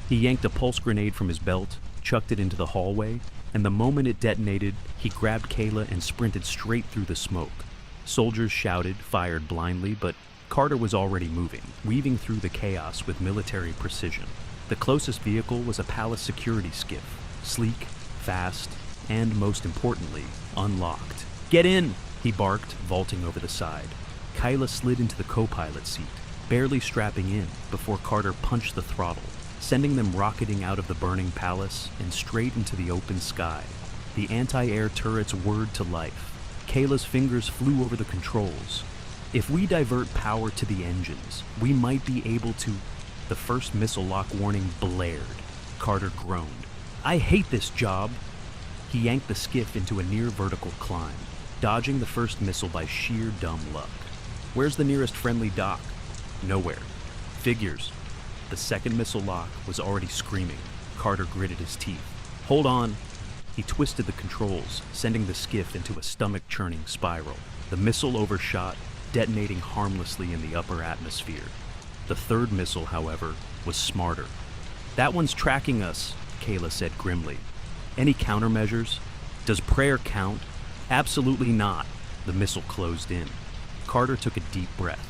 D: He yanked a pulse grenade from his belt, chucked it into the hallway, and the moment it detonated, he grabbed Kayla and sprinted straight through the smoke. Soldiers shouted, fired blindly, but Carter was already moving, weaving through the chaos with military precision. The closest vehicle was a palace security skiff, sleek, fast, and most importantly, unlocked. "Get in!" he barked, vaulting over the side. Kayla slid into the co-pilot seat, barely strapping in before Carter punched the throttle, sending them rocketing out of the burning palace and straight into the open sky. The anti-air turrets whirred to life. Kayla's fingers flew over the controls. "If we divert power to the engines, we might be able to—" The first missile lock warning blared. Carter groaned. "I hate this job!" He yanked the skiff into a near-vertical climb, dodging the first missile by sheer dumb luck. "Where's the nearest friendly dock?" "Nowhere." "Figures." The second missile lock was already screaming. Carter gritted his teeth. "Hold on." He twisted the controls, sending the skiff into a stomach-churning spiral. The missile overshot, detonating harmlessly in the upper atmosphere. The third missile, however, was smarter. "That one's tracking us," Kayla said grimly. "Any countermeasures? Does prayer count?" "Absolutely not." The missile closed in. Carter took a deep breath.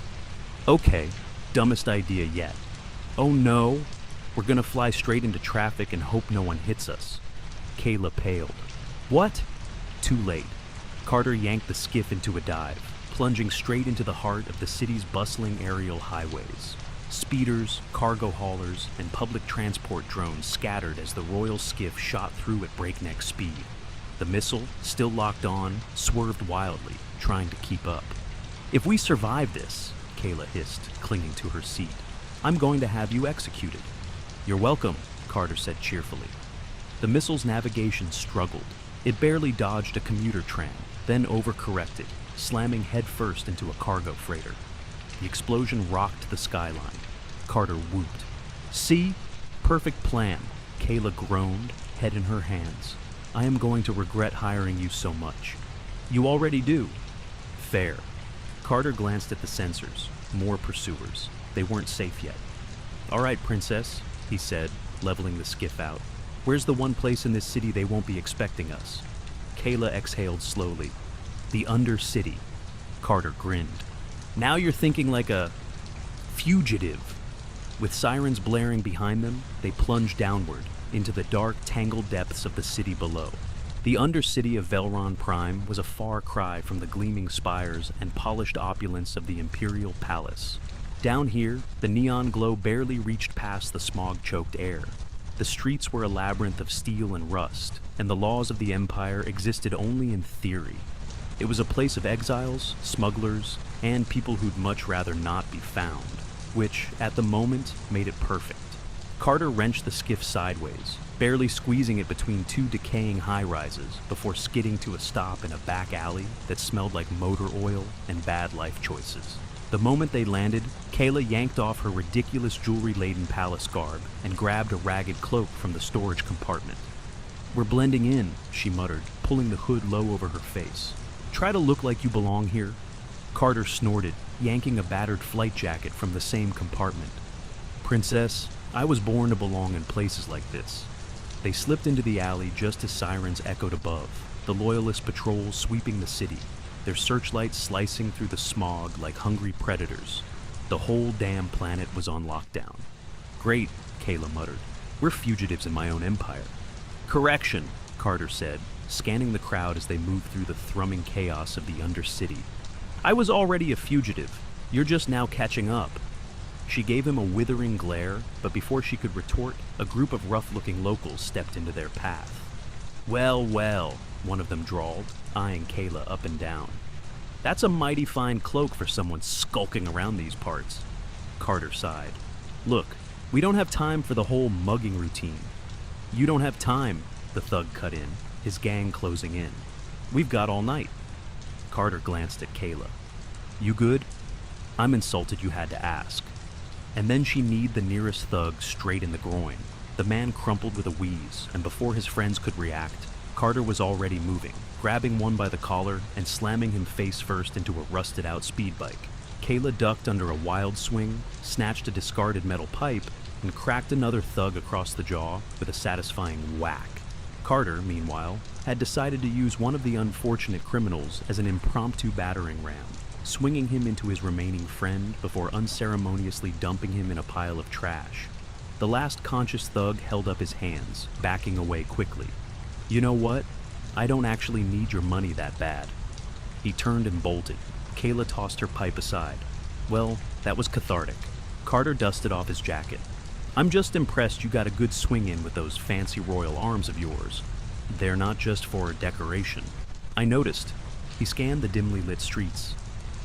D: "Okay, dumbest idea yet." "Oh no, we're gonna fly straight into traffic and hope no one hits us." Kayla paled. "What?" Too late. Carter yanked the skiff into a dive, plunging straight into the heart of the city's bustling aerial highways. Speeders, cargo haulers, and public transport drones scattered as the royal skiff shot through at breakneck speed. The missile, still locked on, swerved wildly, trying to keep up. "If we survive this," Kayla hissed, clinging to her seat, "I'm going to have you executed." "You're welcome," Carter said cheerfully. The missile's navigation struggled. It barely dodged a commuter tram, then overcorrected, slamming headfirst into a cargo freighter. The explosion rocked the skyline. Carter whooped. "See? Perfect plan." Kayla groaned, head in her hands. "I am going to regret hiring you so much." "You already do." "Fair." Carter glanced at the sensors. more pursuers. They weren't safe yet. "All right, princess," he said, leveling the skiff out. "Where's the one place in this city they won't be expecting us?" Kayla exhaled slowly. "The Undercity." Carter grinned. "Now you're thinking like a fugitive." With sirens blaring behind them, they plunged downward into the dark, tangled depths of the city below. The Undercity of Velron Prime was a far cry from the gleaming spires and polished opulence of the Imperial Palace. Down here, the neon glow barely reached past the smog-choked air. The streets were a labyrinth of steel and rust, and the laws of the Empire existed only in theory. It was a place of exiles, smugglers, and people who'd much rather not be found, which, at the moment, made it perfect. Carter wrenched the skiff sideways, barely squeezing it between two decaying high-rises before skidding to a stop in a back alley that smelled like motor oil and bad life choices. The moment they landed, Kayla yanked off her ridiculous jewelry-laden palace garb and grabbed a ragged cloak from the storage compartment. "We're blending in," she muttered, pulling the hood low over her face. "Try to look like you belong here." Carter snorted, yanking a battered flight jacket from the same compartment. "Princess, I was born to belong in places like this." They slipped into the alley just as sirens echoed above, the Loyalist patrols sweeping the city, their searchlights slicing through the smog like hungry predators. The whole damn planet was on lockdown. "Great," Kayla muttered. "We're fugitives in my own empire." "Correction," Carter said, scanning the crowd as they moved through the thrumming chaos of the Undercity. "I was already a fugitive. You're just now catching up." She gave him a withering glare, but before she could retort, a group of rough-looking locals stepped into their path. "Well, well," one of them drawled, eyeing Kayla up and down. "That's a mighty fine cloak for someone skulking around these parts." Carter sighed. "Look, we don't have time for the whole mugging routine." "You don't have time," the thug cut in, his gang closing in. "We've got all night." Carter glanced at Kayla. "You good?" "I'm insulted you had to ask." And then she kneed the nearest thug straight in the groin. The man crumpled with a wheeze, and before his friends could react, Carter was already moving, grabbing one by the collar and slamming him face first into a rusted-out speed bike. Kayla ducked under a wild swing, snatched a discarded metal pipe, and cracked another thug across the jaw with a satisfying whack. Carter, meanwhile, had decided to use one of the unfortunate criminals as an impromptu battering ram, swinging him into his remaining friend before unceremoniously dumping him in a pile of trash. The last conscious thug held up his hands, backing away quickly. "You know what? I don't actually need your money that bad." He turned and bolted. Kayla tossed her pipe aside. Well, that was cathartic. Carter dusted off his jacket. "I'm just impressed you got a good swing in with those fancy royal arms of yours. They're not just for decoration." "I noticed." He scanned the dimly lit streets.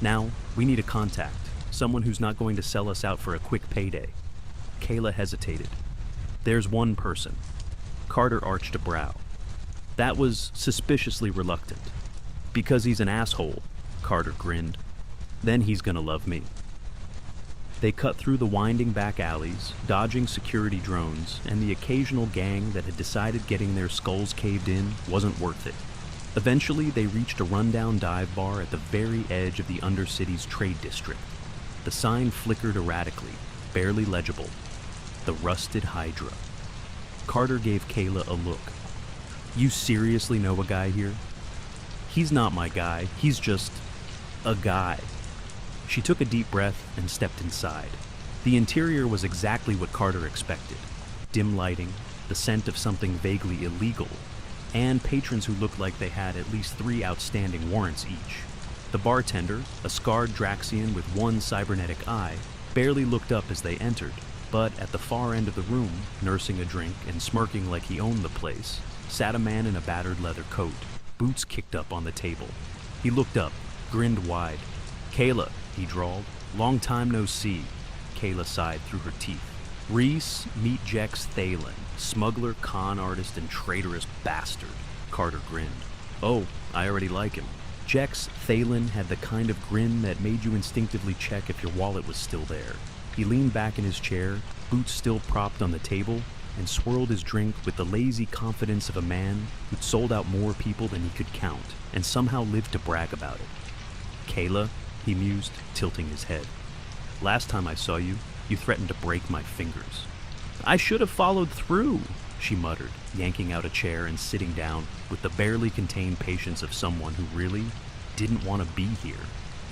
D: "Now, we need a contact, someone who's not going to sell us out for a quick payday." Kayla hesitated. "There's one person." Carter arched a brow. That was suspiciously reluctant. "Because he's an asshole," Carter grinned. "Then he's gonna love me." They cut through the winding back alleys, dodging security drones and the occasional gang that had decided getting their skulls caved in wasn't worth it. Eventually, they reached a rundown dive bar at the very edge of the Undercity's trade district. The sign flickered erratically, barely legible. The Rusted Hydra. Carter gave Kayla a look. "You seriously know a guy here?" "He's not my guy, he's just a guy." She took a deep breath and stepped inside. The interior was exactly what Carter expected. Dim lighting, the scent of something vaguely illegal, and patrons who looked like they had at least 3 outstanding warrants each. The bartender, a scarred Draxian with one cybernetic eye, barely looked up as they entered, but at the far end of the room, nursing a drink and smirking like he owned the place, sat a man in a battered leather coat, boots kicked up on the table. He looked up, grinned wide. "Kayla," he drawled. "Long time no see." Kayla sighed through her teeth. "Reese, meet Jex Thalen, smuggler, con artist, and traitorous bastard." Carter grinned. "Oh, I already like him." Jex Thalen had the kind of grin that made you instinctively check if your wallet was still there. He leaned back in his chair, boots still propped on the table, and swirled his drink with the lazy confidence of a man who'd sold out more people than he could count, and somehow lived to brag about it. "Kayla," he mused, tilting his head. Last time I saw you, you threatened to break my fingers. I should have followed through, she muttered, yanking out a chair and sitting down with the barely contained patience of someone who really didn't want to be here.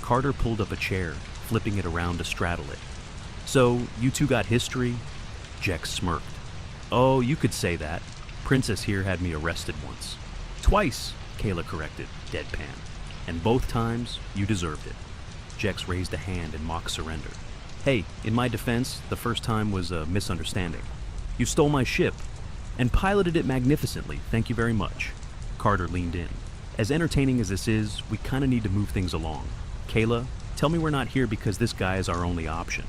D: Carter pulled up a chair, flipping it around to straddle it. So, you two got history? Jex smirked. Oh, you could say that. Princess here had me arrested once. Twice, Kayla corrected, deadpan. And both times, you deserved it. Jex raised a hand in mock surrender. Hey, in my defense, the first time was a misunderstanding. You stole my ship, and piloted it magnificently, thank you very much. Carter leaned in. As entertaining as this is, we kinda need to move things along. Kayla, tell me we're not here because this guy is our only option.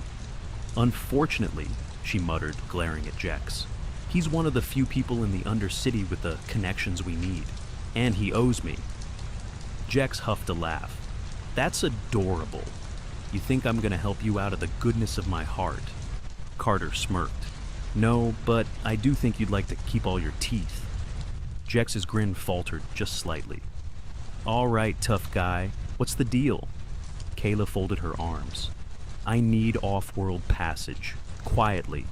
D: Unfortunately, she muttered, glaring at Jex. He's one of the few people in the Undercity with the connections we need, and he owes me. Jex huffed a laugh. That's adorable. You think I'm gonna help you out of the goodness of my heart? Carter smirked. No, but I do think you'd like to keep all your teeth. Jex's grin faltered just slightly. All right, tough guy. What's the deal? Kayla folded her arms. I need off-world passage. Quietly.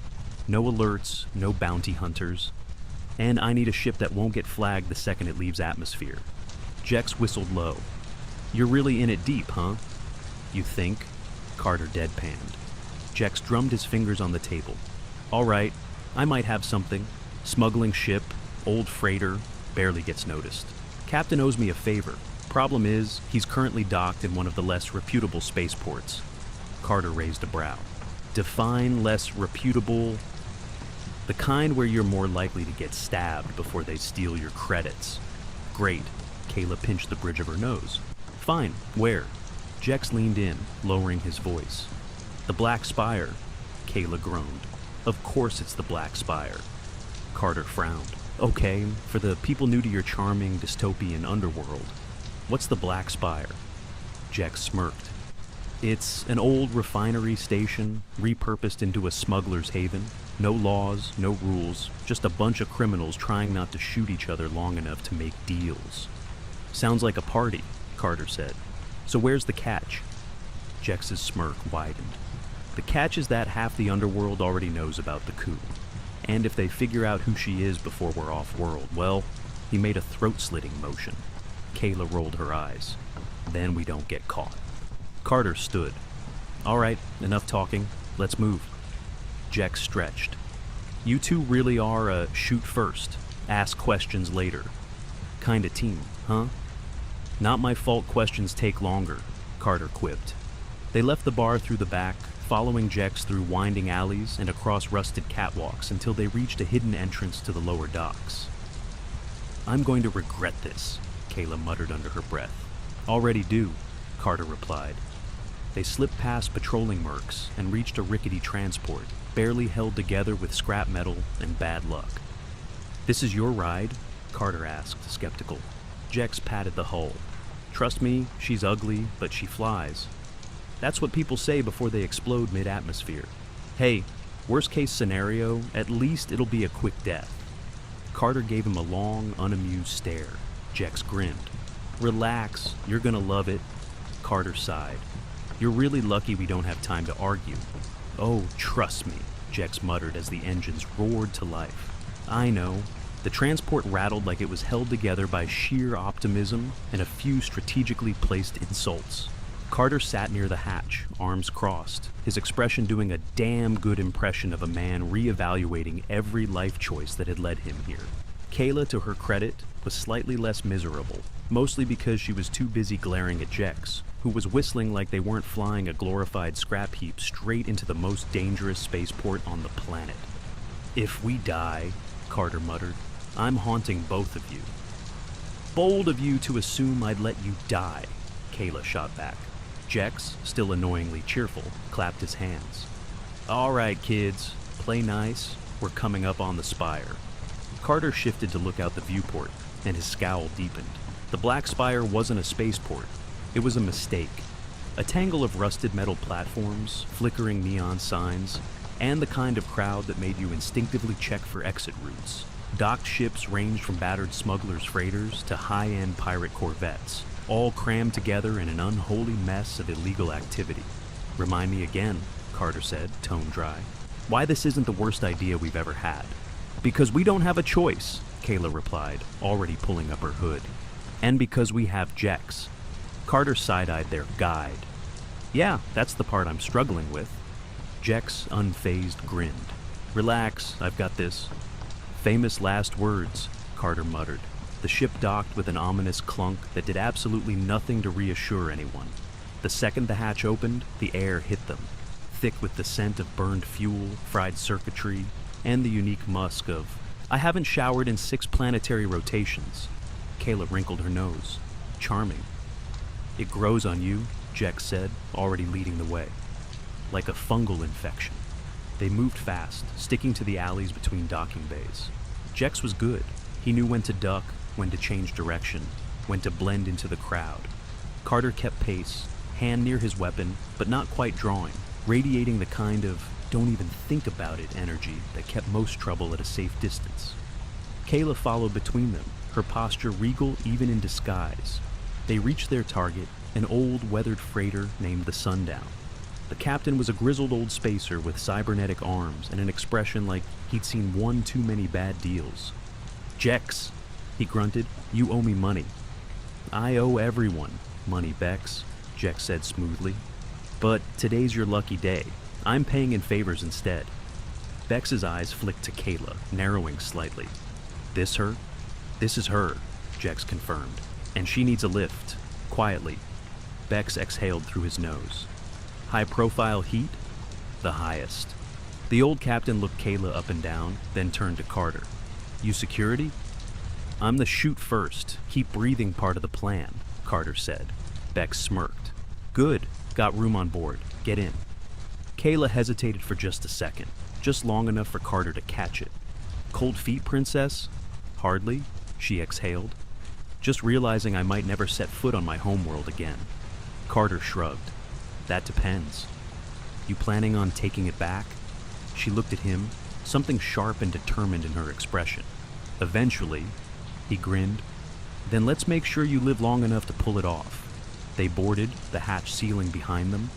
D: No alerts, no bounty hunters. And I need a ship that won't get flagged the second it leaves atmosphere. Jex whistled low. You're really in it deep, huh? You think? Carter deadpanned. Jex drummed his fingers on the table. All right, I might have something. Smuggling ship, old freighter, barely gets noticed. Captain owes me a favor. Problem is, he's currently docked in one of the less reputable spaceports. Carter raised a brow. Define less reputable. The kind where you're more likely to get stabbed before they steal your credits. Great. Kayla pinched the bridge of her nose. Fine, where? Jex leaned in, lowering his voice. The Black Spire. Kayla groaned. Of course it's the Black Spire. Carter frowned. Okay, for the people new to your charming dystopian underworld, what's the Black Spire? Jex smirked. It's an old refinery station, repurposed into a smuggler's haven. No laws, no rules, just a bunch of criminals trying not to shoot each other long enough to make deals. Sounds like a party, Carter said. So where's the catch? Jex's smirk widened. The catch is that half the underworld already knows about the coup. And if they figure out who she is before we're off-world, well, he made a throat-slitting motion. Kayla rolled her eyes. Then we don't get caught. Carter stood. All right, enough talking. Let's move. Jex stretched. You two really are a shoot first, ask questions later kinda team, huh? Not my fault questions take longer, Carter quipped. They left the bar through the back, following Jex through winding alleys and across rusted catwalks until they reached a hidden entrance to the lower docks. I'm going to regret this, Kayla muttered under her breath. Already do, Carter replied. They slipped past patrolling mercs and reached a rickety transport, barely held together with scrap metal and bad luck. This is your ride? Carter asked, skeptical. Jex patted the hull. Trust me, she's ugly, but she flies. That's what people say before they explode mid-atmosphere. Hey, worst case scenario, at least it'll be a quick death. Carter gave him a long, unamused stare. Jex grinned. Relax, you're gonna love it. Carter sighed. You're really lucky we don't have time to argue. Oh, trust me, Jex muttered as the engines roared to life. I know. The transport rattled like it was held together by sheer optimism and a few strategically placed insults. Carter sat near the hatch, arms crossed, his expression doing a damn good impression of a man reevaluating every life choice that had led him here. Kayla, to her credit, was slightly less miserable, mostly because she was too busy glaring at Jex, who was whistling like they weren't flying a glorified scrap heap straight into the most dangerous spaceport on the planet. If we die, Carter muttered, I'm haunting both of you. Bold of you to assume I'd let you die, Kayla shot back. Jex, still annoyingly cheerful, clapped his hands. All right, kids, play nice. We're coming up on the spire. Carter shifted to look out the viewport, and his scowl deepened. The Black Spire wasn't a spaceport. It was a mistake. A tangle of rusted metal platforms, flickering neon signs, and the kind of crowd that made you instinctively check for exit routes. Docked ships ranged from battered smugglers' freighters to high-end pirate corvettes, all crammed together in an unholy mess of illegal activity. Remind me again, Carter said, tone dry. Why this isn't the worst idea we've ever had. Because we don't have a choice, Kayla replied, already pulling up her hood. And because we have Jex. Carter side-eyed their guide. Yeah, that's the part I'm struggling with. Jex, unfazed, grinned. Relax, I've got this. Famous last words, Carter muttered. The ship docked with an ominous clunk that did absolutely nothing to reassure anyone. The second the hatch opened, the air hit them, thick with the scent of burned fuel, fried circuitry, and the unique musk of, I haven't showered in 6 planetary rotations. Kayla wrinkled her nose. Charming. It grows on you, Jex said, already leading the way. Like a fungal infection. They moved fast, sticking to the alleys between docking bays. Jex was good. He knew when to duck, when to change direction, when to blend into the crowd. Carter kept pace, hand near his weapon, but not quite drawing, radiating the kind of don't even think about it energy that kept most trouble at a safe distance. Kayla followed between them, her posture regal even in disguise. They reached their target, an old, weathered freighter named the Sundown. The captain was a grizzled old spacer with cybernetic arms and an expression like he'd seen one too many bad deals. Jex, he grunted, you owe me money. I owe everyone money, Bex, Jex said smoothly. But today's your lucky day. I'm paying in favors instead. Bex's eyes flicked to Kayla, narrowing slightly. This her? This is her, Jex confirmed. And she needs a lift. Quietly. Bex exhaled through his nose. High-profile heat? The highest. The old captain looked Kayla up and down, then turned to Carter. You security? I'm the shoot first, keep breathing part of the plan, Carter said. Bex smirked. Good. Got room on board. Get in. Kayla hesitated for just a second, just long enough for Carter to catch it. Cold feet, princess? Hardly, she exhaled. Just realizing I might never set foot on my homeworld again. Carter shrugged. That depends. You planning on taking it back? She looked at him, something sharp and determined in her expression. Eventually, he grinned. Then let's make sure you live long enough to pull it off. They boarded, the hatch ceiling behind them.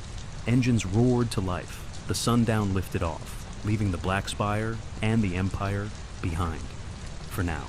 D: Engines roared to life. The Sundown lifted off, leaving the Black Spire and the Empire behind. For now.